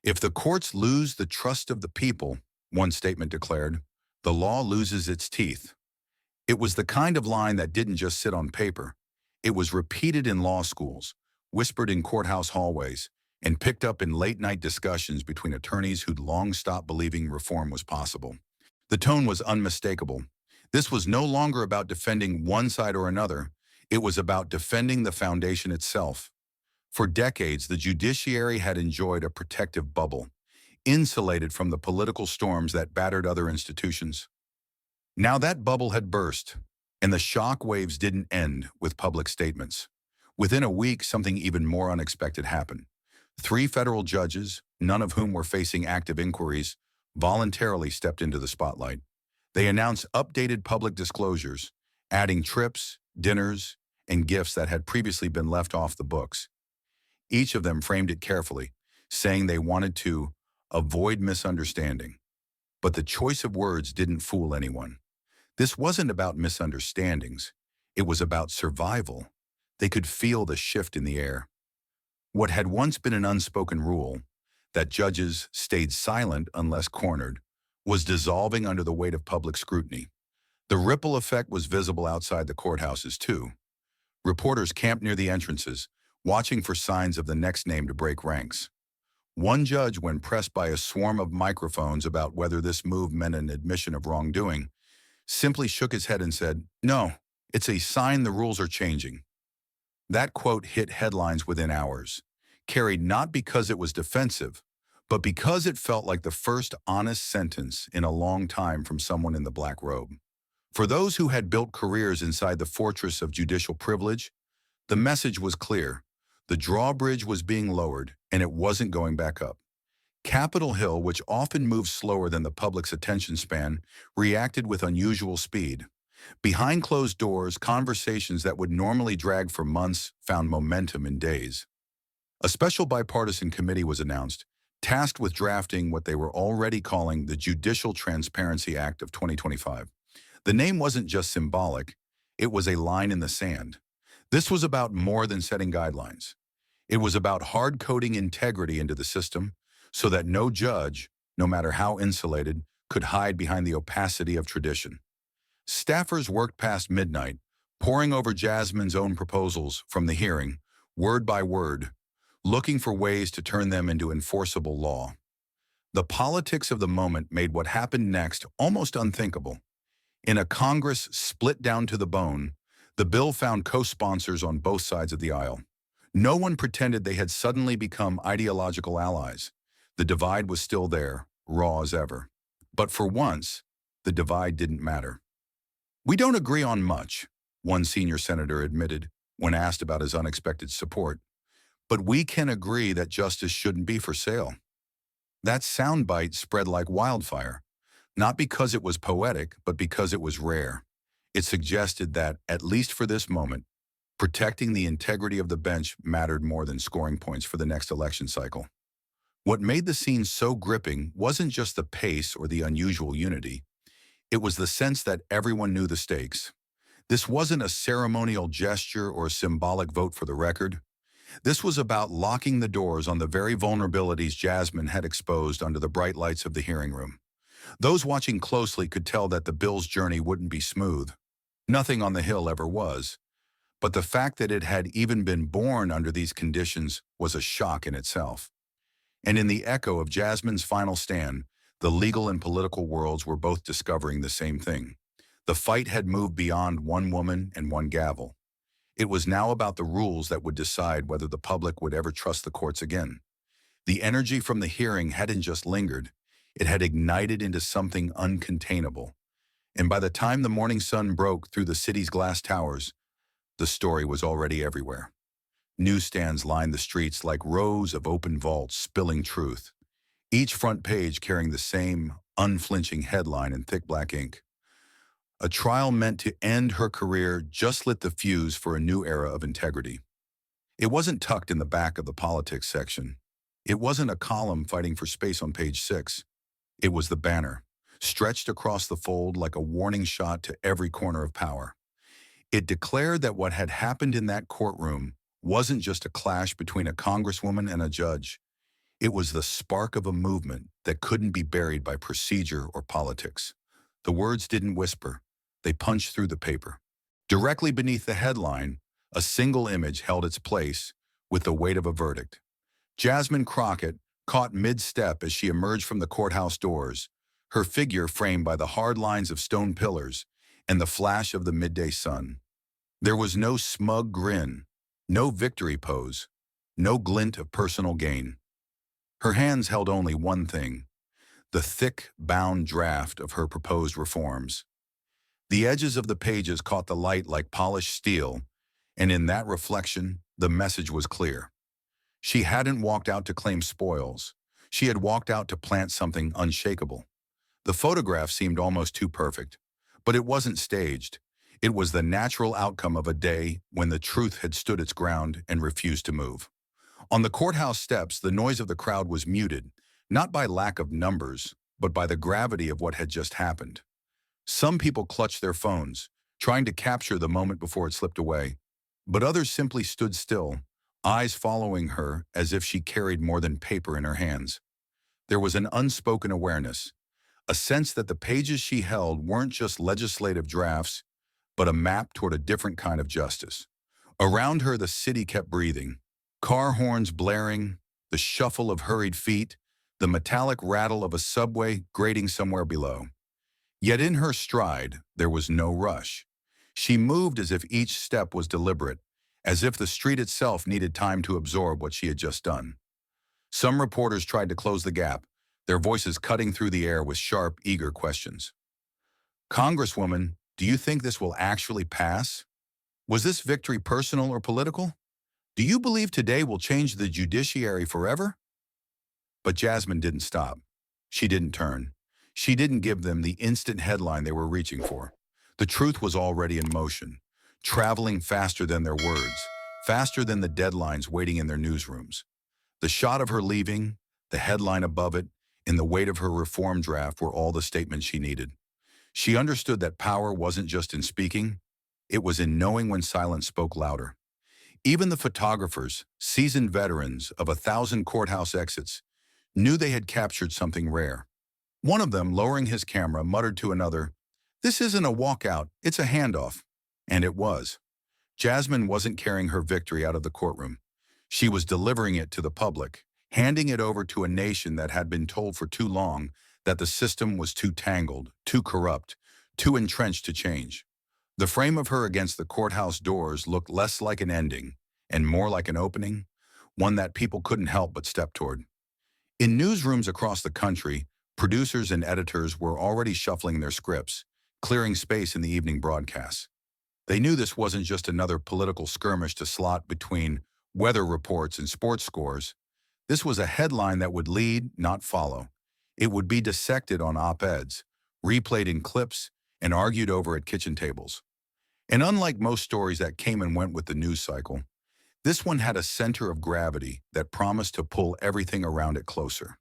"If the courts lose the trust of the people," one statement declared, "the law loses its teeth." It was the kind of line that didn't just sit on paper. It was repeated in law schools, whispered in courthouse hallways, and picked up in late-night discussions between attorneys who'd long stopped believing reform was possible. The tone was unmistakable. This was no longer about defending one side or another. It was about defending the foundation itself. For decades, the judiciary had enjoyed a protective bubble, insulated from the political storms that battered other institutions. Now that bubble had burst, and the shock waves didn't end with public statements. Within a week, something even more unexpected happened. 3 federal judges, none of whom were facing active inquiries, voluntarily stepped into the spotlight. They announced updated public disclosures, adding trips, dinners, and gifts that had previously been left off the books. Each of them framed it carefully, saying they wanted to avoid misunderstanding. But the choice of words didn't fool anyone. This wasn't about misunderstandings. It was about survival. They could feel the shift in the air. What had once been an unspoken rule, that judges stayed silent unless cornered, was dissolving under the weight of public scrutiny. The ripple effect was visible outside the courthouses, too. Reporters camped near the entrances, watching for signs of the next name to break ranks. One judge, when pressed by a swarm of microphones about whether this move meant an admission of wrongdoing, simply shook his head and said, "No, it's a sign the rules are changing." That quote hit headlines within hours, carried not because it was defensive, but because it felt like the first honest sentence in a long time from someone in the black robe. For those who had built careers inside the fortress of judicial privilege, the message was clear. The drawbridge was being lowered, and it wasn't going back up. Capitol Hill, which often moves slower than the public's attention span, reacted with unusual speed. Behind closed doors, conversations that would normally drag for months found momentum in days. A special bipartisan committee was announced, tasked with drafting what they were already calling the Judicial Transparency Act of 2025. The name wasn't just symbolic, it was a line in the sand. This was about more than setting guidelines. It was about hard-coding integrity into the system so that no judge, no matter how insulated, could hide behind the opacity of tradition. Staffers worked past midnight, poring over Jasmine's own proposals from the hearing, word by word, looking for ways to turn them into enforceable law. The politics of the moment made what happened next almost unthinkable. In a Congress split down to the bone, the bill found co-sponsors on both sides of the aisle. No one pretended they had suddenly become ideological allies. The divide was still there, raw as ever. But for once, the divide didn't matter. "We don't agree on much," one senior senator admitted when asked about his unexpected support. "But we can agree that justice shouldn't be for sale." That soundbite spread like wildfire, not because it was poetic, but because it was rare. It suggested that, at least for this moment, protecting the integrity of the bench mattered more than scoring points for the next election cycle. What made the scene so gripping wasn't just the pace or the unusual unity. It was the sense that everyone knew the stakes. This wasn't a ceremonial gesture or a symbolic vote for the record. This was about locking the doors on the very vulnerabilities Jasmine had exposed under the bright lights of the hearing room. Those watching closely could tell that the bill's journey wouldn't be smooth. Nothing on the Hill ever was. But the fact that it had even been born under these conditions was a shock in itself. And in the echo of Jasmine's final stand, the legal and political worlds were both discovering the same thing. The fight had moved beyond one woman and one gavel. It was now about the rules that would decide whether the public would ever trust the courts again. The energy from the hearing hadn't just lingered, it had ignited into something uncontainable. And by the time the morning sun broke through the city's glass towers, the story was already everywhere. Newsstands lined the streets like rows of open vaults spilling truth, each front page carrying the same unflinching headline in thick black ink. A trial meant to end her career just lit the fuse for a new era of integrity. It wasn't tucked in the back of the politics section. It wasn't a column fighting for space on page 6. It was the banner, stretched across the fold like a warning shot to every corner of power. It declared that what had happened in that courtroom wasn't just a clash between a congresswoman and a judge. It was the spark of a movement that couldn't be buried by procedure or politics. The words didn't whisper. They punched through the paper. Directly beneath the headline, a single image held its place with the weight of a verdict. Jasmine Crockett, caught mid-step as she emerged from the courthouse doors, her figure framed by the hard lines of stone pillars and the flash of the midday sun. There was no smug grin, no victory pose, no glint of personal gain. Her hands held only one thing, the thick, bound draft of her proposed reforms. The edges of the pages caught the light like polished steel, and in that reflection, the message was clear. She hadn't walked out to claim spoils. She had walked out to plant something unshakable. The photograph seemed almost too perfect, but it wasn't staged. It was the natural outcome of a day when the truth had stood its ground and refused to move. On the courthouse steps, the noise of the crowd was muted, not by lack of numbers, but by the gravity of what had just happened. Some people clutched their phones, trying to capture the moment before it slipped away, but others simply stood still, eyes following her as if she carried more than paper in her hands. There was an unspoken awareness, a sense that the pages she held weren't just legislative drafts, but a map toward a different kind of justice. Around her, the city kept breathing, car horns blaring, the shuffle of hurried feet, the metallic rattle of a subway grating somewhere below. Yet in her stride, there was no rush. She moved as if each step was deliberate, as if the street itself needed time to absorb what she had just done. Some reporters tried to close the gap, their voices cutting through the air with sharp, eager questions. "Congresswoman, do you think this will actually pass? Was this victory personal or political? Do you believe today will change the judiciary forever?" But Jasmine didn't stop. She didn't turn. She didn't give them the instant headline they were reaching for. The truth was already in motion, traveling faster than their words, faster than the deadlines waiting in their newsrooms. The shot of her leaving, the headline above it, and the weight of her reform draft were all the statements she needed. She understood that power wasn't just in speaking, it was in knowing when silence spoke louder. Even the photographers, seasoned veterans of 1,000 courthouse exits, knew they had captured something rare. One of them, lowering his camera, muttered to another, "This isn't a walkout, it's a handoff." And it was. Jasmine wasn't carrying her victory out of the courtroom. She was delivering it to the public, handing it over to a nation that had been told for too long that the system was too tangled, too corrupt, too entrenched to change. The frame of her against the courthouse doors looked less like an ending and more like an opening, one that people couldn't help but step toward. In newsrooms across the country, producers and editors were already shuffling their scripts, clearing space in the evening broadcasts. They knew this wasn't just another political skirmish to slot between weather reports and sports scores. This was a headline that would lead, not follow. It would be dissected on op-eds, replayed in clips, and argued over at kitchen tables. And unlike most stories that came and went with the news cycle, this one had a center of gravity that promised to pull everything around it closer.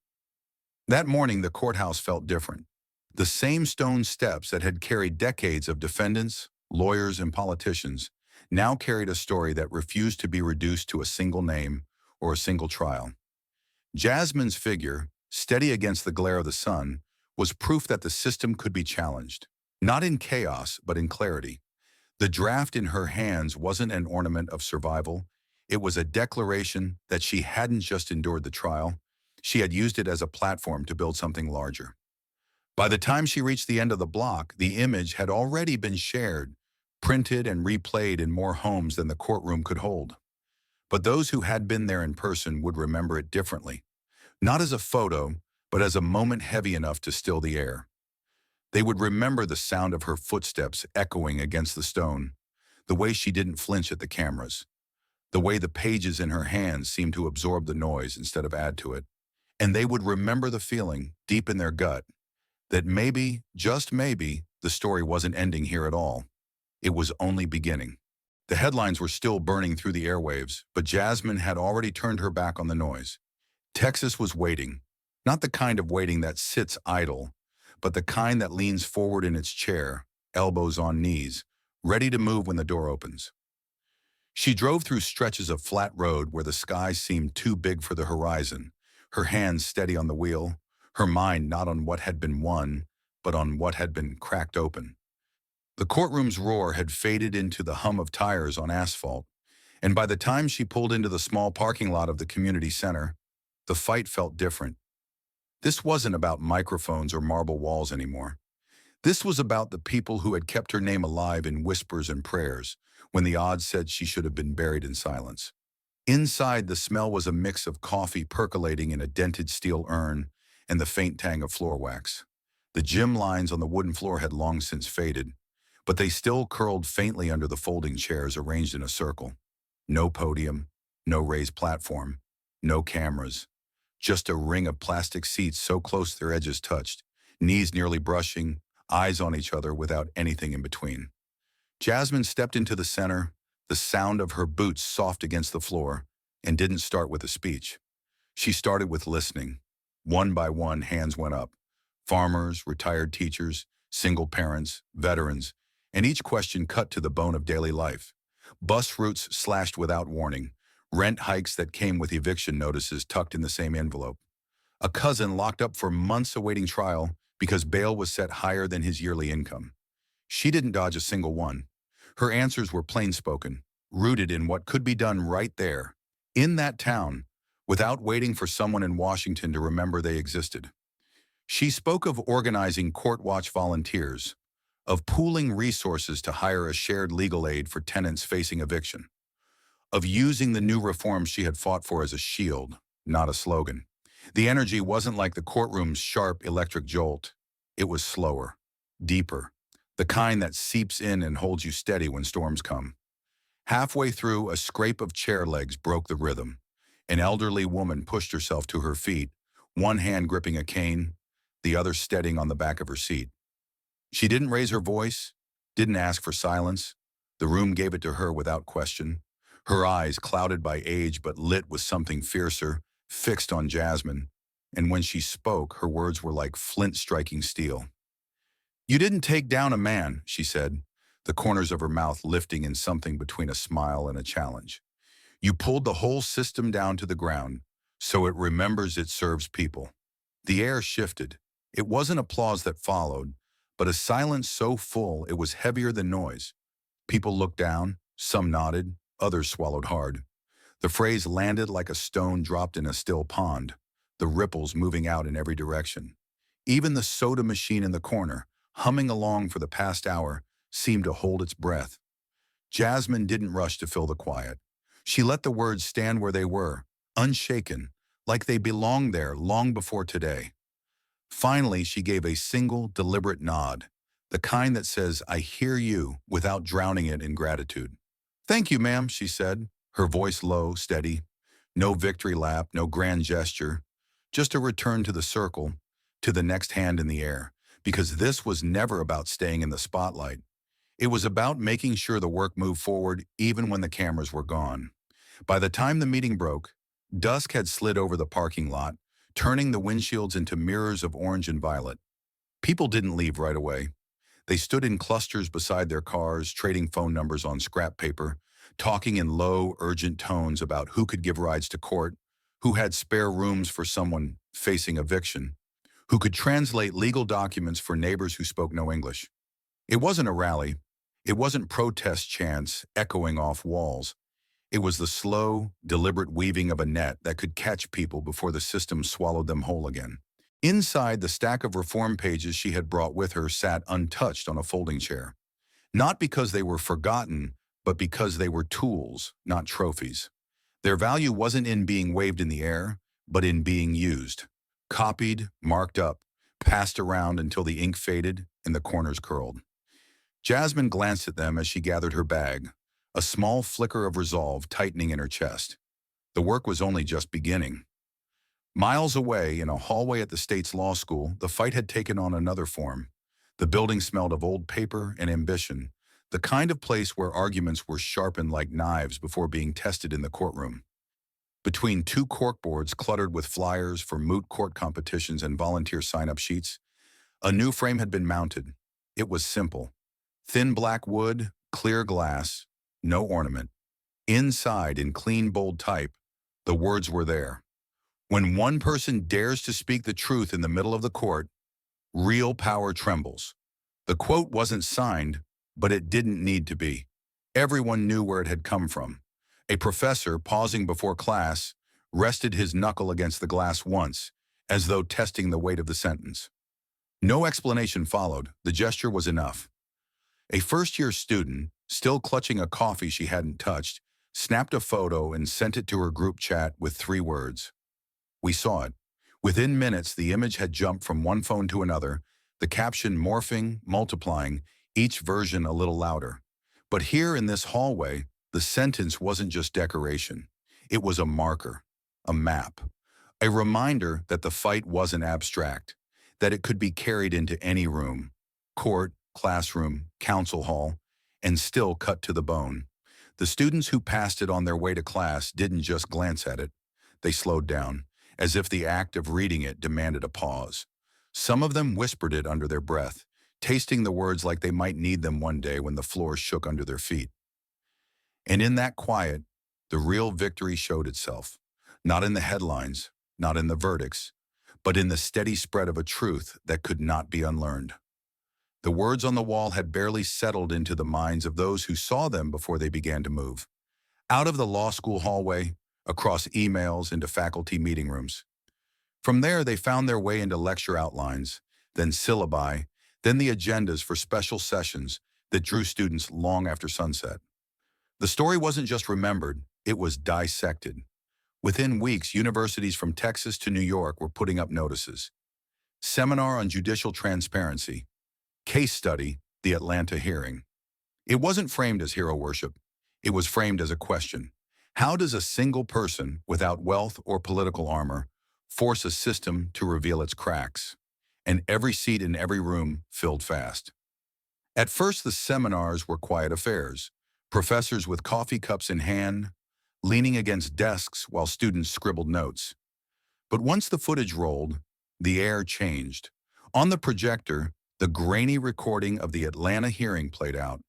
That morning, the courthouse felt different. The same stone steps that had carried decades of defendants, lawyers, and politicians now carried a story that refused to be reduced to a single name or a single trial. Jasmine's figure, steady against the glare of the sun, was proof that the system could be challenged, not in chaos, but in clarity. The draft in her hands wasn't an ornament of survival. It was a declaration that she hadn't just endured the trial, she had used it as a platform to build something larger. By the time she reached the end of the block, the image had already been shared, printed and replayed in more homes than the courtroom could hold. But those who had been there in person would remember it differently, not as a photo, but as a moment heavy enough to still the air. They would remember the sound of her footsteps echoing against the stone, the way she didn't flinch at the cameras, the way the pages in her hands seemed to absorb the noise instead of add to it. And they would remember the feeling, deep in their gut, that maybe, just maybe, the story wasn't ending here at all. It was only beginning. The headlines were still burning through the airwaves, but Jasmine had already turned her back on the noise. Texas was waiting, not the kind of waiting that sits idle, but the kind that leans forward in its chair, elbows on knees, ready to move when the door opens. She drove through stretches of flat road where the sky seemed too big for the horizon, her hands steady on the wheel, her mind not on what had been won, but on what had been cracked open. The courtroom's roar had faded into the hum of tires on asphalt, and by the time she pulled into the small parking lot of the community center, the fight felt different. This wasn't about microphones or marble walls anymore. This was about the people who had kept her name alive in whispers and prayers, when the odds said she should have been buried in silence. Inside, the smell was a mix of coffee percolating in a dented steel urn and the faint tang of floor wax. The gym lines on the wooden floor had long since faded, but they still curled faintly under the folding chairs arranged in a circle. No podium, no raised platform, no cameras, just a ring of plastic seats so close their edges touched, knees nearly brushing, eyes on each other without anything in between. Jasmine stepped into the center, the sound of her boots soft against the floor, and didn't start with a speech. She started with listening. One by one, hands went up. Farmers, retired teachers, single parents, veterans, and each question cut to the bone of daily life. Bus routes slashed without warning, rent hikes that came with eviction notices tucked in the same envelope. A cousin locked up for months awaiting trial because bail was set higher than his yearly income. She didn't dodge a single one. Her answers were plain-spoken, rooted in what could be done right there, in that town, without waiting for someone in Washington to remember they existed. She spoke of organizing court watch volunteers, of pooling resources to hire a shared legal aid for tenants facing eviction, of using the new reforms she had fought for as a shield, not a slogan. The energy wasn't like the courtroom's sharp electric jolt. It was slower, deeper, the kind that seeps in and holds you steady when storms come. Halfway through, a scrape of chair legs broke the rhythm. An elderly woman pushed herself to her feet, one hand gripping a cane, the other steadying on the back of her seat. She didn't raise her voice, didn't ask for silence. The room gave it to her without question. Her eyes, clouded by age but lit with something fiercer, fixed on Jasmine, and when she spoke, her words were like flint striking steel. "You didn't take down a man," she said, the corners of her mouth lifting in something between a smile and a challenge. "You pulled the whole system down to the ground, so it remembers it serves people." The air shifted. It wasn't applause that followed, but a silence so full it was heavier than noise. People looked down, some nodded, others swallowed hard. The phrase landed like a stone dropped in a still pond, the ripples moving out in every direction. Even the soda machine in the corner, humming along for the past hour, seemed to hold its breath. Jasmine didn't rush to fill the quiet. She let the words stand where they were, unshaken, like they belonged there long before today. Finally, she gave a single, deliberate nod, the kind that says, "I hear you," without drowning it in gratitude. "Thank you, ma'am," she said, her voice low, steady. No victory lap, no grand gesture, just a return to the circle, to the next hand in the air, because this was never about staying in the spotlight. It was about making sure the work moved forward even when the cameras were gone. By the time the meeting broke, dusk had slid over the parking lot, turning the windshields into mirrors of orange and violet. People didn't leave right away. They stood in clusters beside their cars, trading phone numbers on scrap paper, talking in low, urgent tones about who could give rides to court, who had spare rooms for someone facing eviction, who could translate legal documents for neighbors who spoke no English. It wasn't a rally. It wasn't protest chants echoing off walls. It was the slow, deliberate weaving of a net that could catch people before the system swallowed them whole again. Inside, the stack of reform pages she had brought with her sat untouched on a folding chair. Not because they were forgotten, but because they were tools, not trophies. Their value wasn't in being waved in the air, but in being used. Copied, marked up, passed around until the ink faded and the corners curled. Jasmine glanced at them as she gathered her bag, a small flicker of resolve tightening in her chest. The work was only just beginning. Miles away, in a hallway at the state's law school, the fight had taken on another form. The building smelled of old paper and ambition, the kind of place where arguments were sharpened like knives before being tested in the courtroom. Between two corkboards cluttered with flyers for moot court competitions and volunteer sign-up sheets, a new frame had been mounted. It was simple. Thin black wood, clear glass, no ornament. Inside, in clean, bold type, the words were there. "When one person dares to speak the truth in the middle of the court, real power trembles." The quote wasn't signed, but it didn't need to be. Everyone knew where it had come from. A professor, pausing before class, rested his knuckle against the glass once, as though testing the weight of the sentence. No explanation followed. The gesture was enough. A first-year student, still clutching a coffee she hadn't touched, snapped a photo and sent it to her group chat with 3 words. We saw it. Within minutes, the image had jumped from one phone to another, the caption morphing, multiplying, each version a little louder. But here in this hallway, the sentence wasn't just decoration. It was a marker, a map, a reminder that the fight wasn't abstract, that it could be carried into any room, court, classroom, council hall, and still cut to the bone. The students who passed it on their way to class didn't just glance at it. They slowed down, as if the act of reading it demanded a pause. Some of them whispered it under their breath, tasting the words like they might need them one day when the floor shook under their feet. And in that quiet, the real victory showed itself, not in the headlines, not in the verdicts, but in the steady spread of a truth that could not be unlearned. The words on the wall had barely settled into the minds of those who saw them before they began to move. Out of the law school hallway, across emails, into faculty meeting rooms. From there, they found their way into lecture outlines, then syllabi, then the agendas for special sessions that drew students long after sunset. The story wasn't just remembered, it was dissected. Within weeks, universities from Texas to New York were putting up notices. Seminar on judicial transparency. Case study, the Atlanta hearing. It wasn't framed as hero worship. It was framed as a question. How does a single person, without wealth or political armor, force a system to reveal its cracks? And every seat in every room filled fast. At first, the seminars were quiet affairs. Professors with coffee cups in hand, leaning against desks while students scribbled notes. But once the footage rolled, the air changed. On the projector, the grainy recording of the Atlanta hearing played out.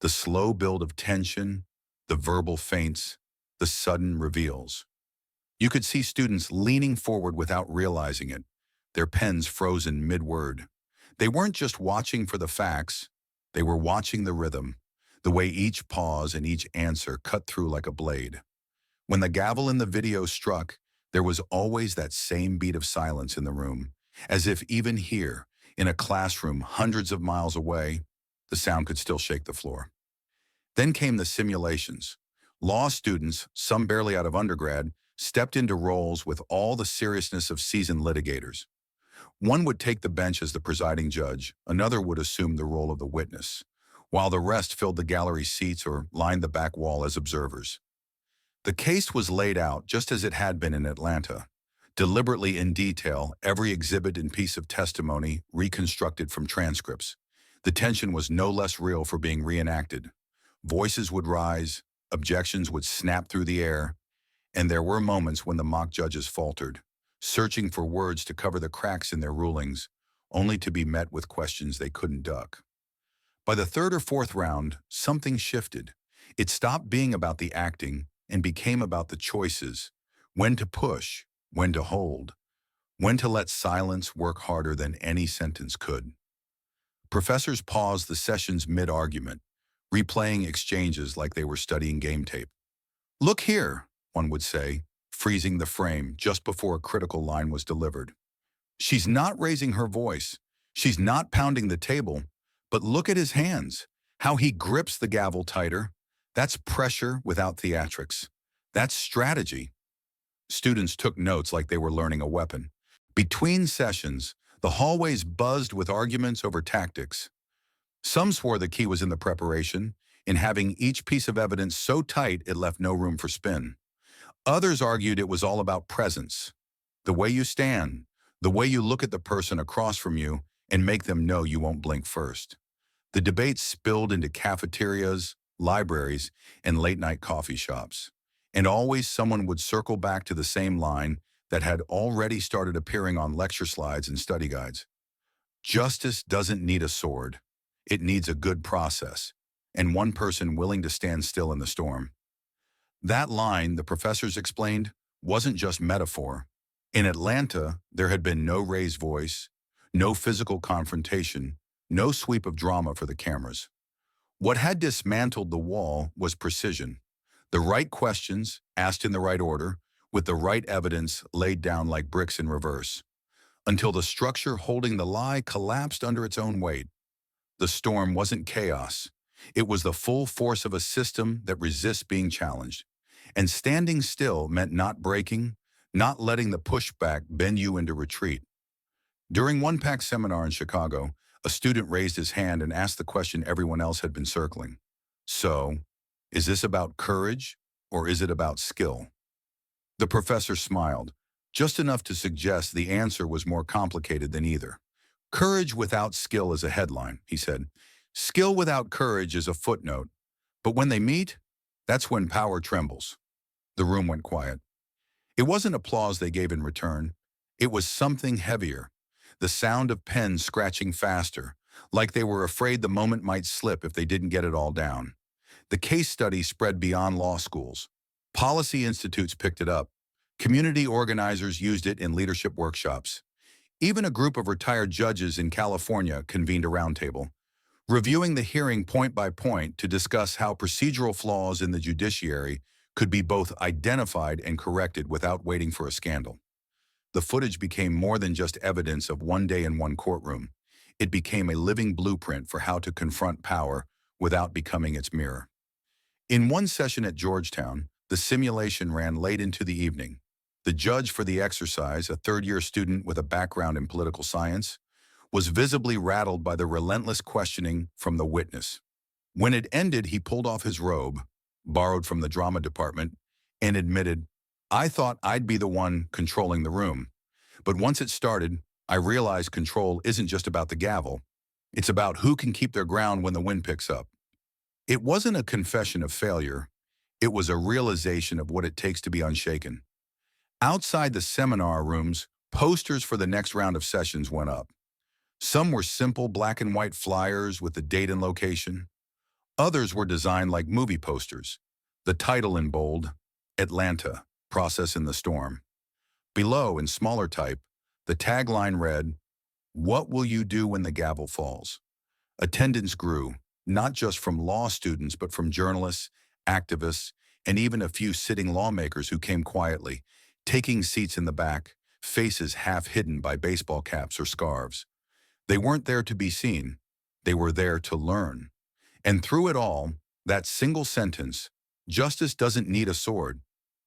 The slow build of tension, the verbal feints, the sudden reveals. You could see students leaning forward without realizing it, their pens frozen mid-word. They weren't just watching for the facts, they were watching the rhythm, the way each pause and each answer cut through like a blade. When the gavel in the video struck, there was always that same beat of silence in the room, as if even here, in a classroom hundreds of miles away, the sound could still shake the floor. Then came the simulations. Law students, some barely out of undergrad, stepped into roles with all the seriousness of seasoned litigators. One would take the bench as the presiding judge, another would assume the role of the witness, while the rest filled the gallery seats or lined the back wall as observers. The case was laid out just as it had been in Atlanta, deliberately in detail, every exhibit and piece of testimony reconstructed from transcripts. The tension was no less real for being reenacted. Voices would rise, objections would snap through the air, and there were moments when the mock judges faltered, searching for words to cover the cracks in their rulings, only to be met with questions they couldn't duck. By the third or fourth round, something shifted. It stopped being about the acting and became about the choices, when to push, when to hold, when to let silence work harder than any sentence could. Professors paused the session's mid-argument, replaying exchanges like they were studying game tape. "Look here," one would say, freezing the frame just before a critical line was delivered. "She's not raising her voice. She's not pounding the table. But look at his hands, how he grips the gavel tighter. That's pressure without theatrics. That's strategy." Students took notes like they were learning a weapon. Between sessions, the hallways buzzed with arguments over tactics. Some swore the key was in the preparation, in having each piece of evidence so tight it left no room for spin. Others argued it was all about presence, the way you stand, the way you look at the person across from you and make them know you won't blink first. The debate spilled into cafeterias, libraries, and late-night coffee shops. And always someone would circle back to the same line that had already started appearing on lecture slides and study guides. Justice doesn't need a sword. It needs a good process, and one person willing to stand still in the storm. That line, the professors explained, wasn't just metaphor. In Atlanta, there had been no raised voice, no physical confrontation, no sweep of drama for the cameras. What had dismantled the wall was precision. The right questions, asked in the right order, with the right evidence laid down like bricks in reverse, until the structure holding the lie collapsed under its own weight. The storm wasn't chaos. It was the full force of a system that resists being challenged. And standing still meant not breaking, not letting the pushback bend you into retreat. During one packed seminar in Chicago, a student raised his hand and asked the question everyone else had been circling. "So, is this about courage or is it about skill?" The professor smiled, just enough to suggest the answer was more complicated than either. "Courage without skill is a headline," he said. "Skill without courage is a footnote. But when they meet, That's when power trembles. The room went quiet. It wasn't applause they gave in return. It was something heavier. The sound of pens scratching faster, like they were afraid the moment might slip if they didn't get it all down. The case study spread beyond law schools. Policy institutes picked it up. Community organizers used it in leadership workshops. Even a group of retired judges in California convened a roundtable, reviewing the hearing point by point to discuss how procedural flaws in the judiciary could be both identified and corrected without waiting for a scandal. The footage became more than just evidence of one day in one courtroom. It became a living blueprint for how to confront power without becoming its mirror. In one session at Georgetown, the simulation ran late into the evening. The judge for the exercise, a third-year student with a background in political science, was visibly rattled by the relentless questioning from the witness. When it ended, he pulled off his robe, borrowed from the drama department, and admitted, "I thought I'd be the one controlling the room. But once it started, I realized control isn't just about the gavel. It's about who can keep their ground when the wind picks up." It wasn't a confession of failure. It was a realization of what it takes to be unshaken. Outside the seminar rooms, posters for the next round of sessions went up. Some were simple black and white flyers with the date and location. Others were designed like movie posters. The title in bold, "Atlanta, Process in the Storm." Below, in smaller type, the tagline read, "What will you do when the gavel falls?" Attendance grew, not just from law students, but from journalists, activists, and even a few sitting lawmakers who came quietly, taking seats in the back, faces half hidden by baseball caps or scarves. They weren't there to be seen. They were there to learn. And through it all, that single sentence, "Justice doesn't need a sword.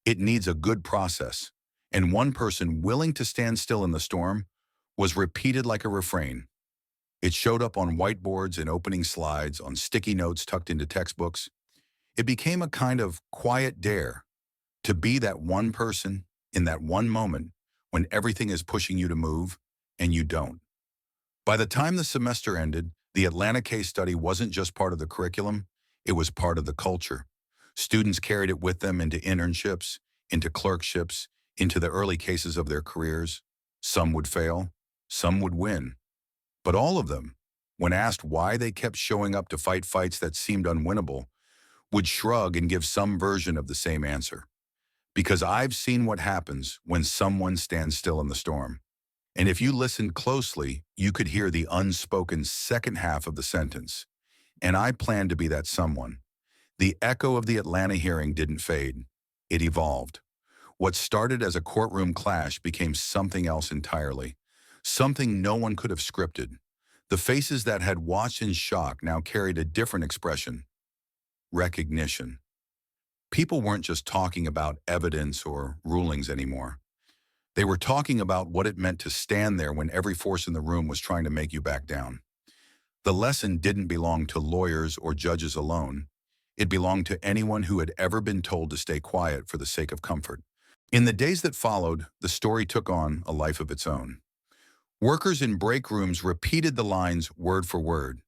It needs a good process," and one person willing to stand still in the storm, was repeated like a refrain. It showed up on whiteboards and opening slides, on sticky notes tucked into textbooks. It became a kind of quiet dare to be that one person in that one moment when everything is pushing you to move and you don't. By the time the semester ended, the Atlanta case study wasn't just part of the curriculum, it was part of the culture. Students carried it with them into internships, into clerkships, into the early cases of their careers. Some would fail, some would win. But all of them, when asked why they kept showing up to fight fights that seemed unwinnable, would shrug and give some version of the same answer. "Because I've seen what happens when someone stands still in the storm." And if you listened closely, you could hear the unspoken second half of the sentence. "And I plan to be that someone." The echo of the Atlanta hearing didn't fade. It evolved. What started as a courtroom clash became something else entirely. Something no one could have scripted. The faces that had watched in shock now carried a different expression: recognition. People weren't just talking about evidence or rulings anymore. They were talking about what it meant to stand there when every force in the room was trying to make you back down. The lesson didn't belong to lawyers or judges alone. It belonged to anyone who had ever been told to stay quiet for the sake of comfort. In the days that followed, the story took on a life of its own. Workers in break rooms repeated the lines word for word.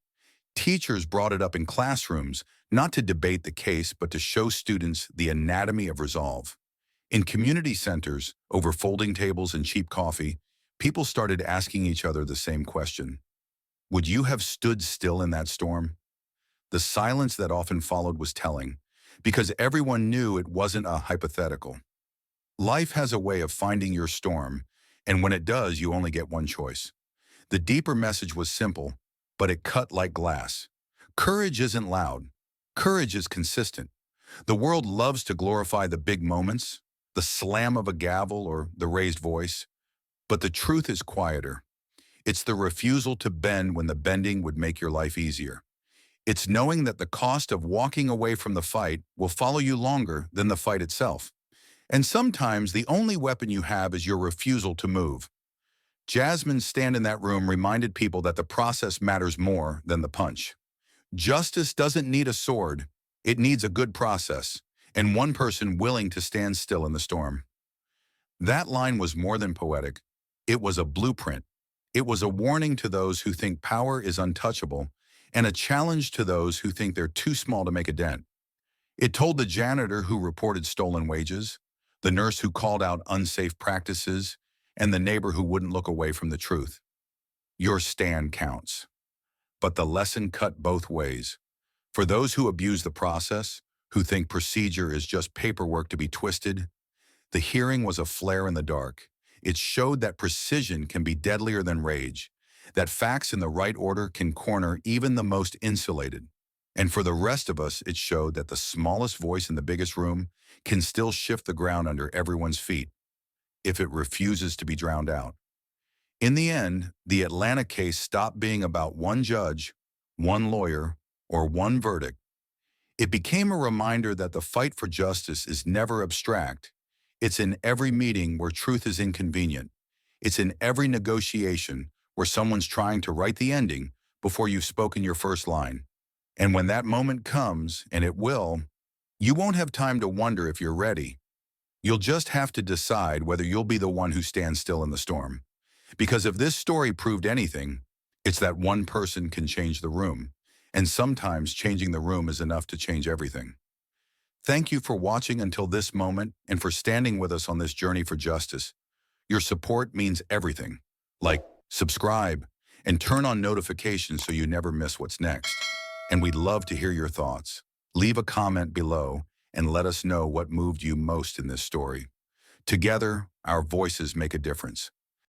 Teachers brought it up in classrooms, not to debate the case, but to show students the anatomy of resolve. In community centers, over folding tables and cheap coffee, people started asking each other the same question: would you have stood still in that storm? The silence that often followed was telling, because everyone knew it wasn't a hypothetical. Life has a way of finding your storm, and when it does, you only get one choice. The deeper message was simple, but it cut like glass. Courage isn't loud. Courage is consistent. The world loves to glorify the big moments, the slam of a gavel or the raised voice, but the truth is quieter. It's the refusal to bend when the bending would make your life easier. It's knowing that the cost of walking away from the fight will follow you longer than the fight itself. And sometimes the only weapon you have is your refusal to move. Jasmine's stand in that room reminded people that the process matters more than the punch. Justice doesn't need a sword. It needs a good process, and one person willing to stand still in the storm. That line was more than poetic. It was a blueprint. It was a warning to those who think power is untouchable, and a challenge to those who think they're too small to make a dent. It told the janitor who reported stolen wages, the nurse who called out unsafe practices, and the neighbor who wouldn't look away from the truth. Your stand counts. But the lesson cut both ways. For those who abuse the process, who think procedure is just paperwork to be twisted, the hearing was a flare in the dark. It showed that precision can be deadlier than rage, that facts in the right order can corner even the most insulated. And for the rest of us, it showed that the smallest voice in the biggest room can still shift the ground under everyone's feet if it refuses to be drowned out. In the end, the Atlanta case stopped being about one judge, one lawyer, or one verdict. It became a reminder that the fight for justice is never abstract. It's in every meeting where truth is inconvenient. It's in every negotiation where someone's trying to write the ending before you've spoken your first line. And when that moment comes, and it will, you won't have time to wonder if you're ready. You'll just have to decide whether you'll be the one who stands still in the storm. Because if this story proved anything, it's that one person can change the room. And sometimes changing the room is enough to change everything. Thank you for watching until this moment and for standing with us on this journey for justice. Your support means everything. Like, subscribe, and turn on notifications so you never miss what's next. And we'd love to hear your thoughts. Leave a comment below and let us know what moved you most in this story. Together, our voices make a difference.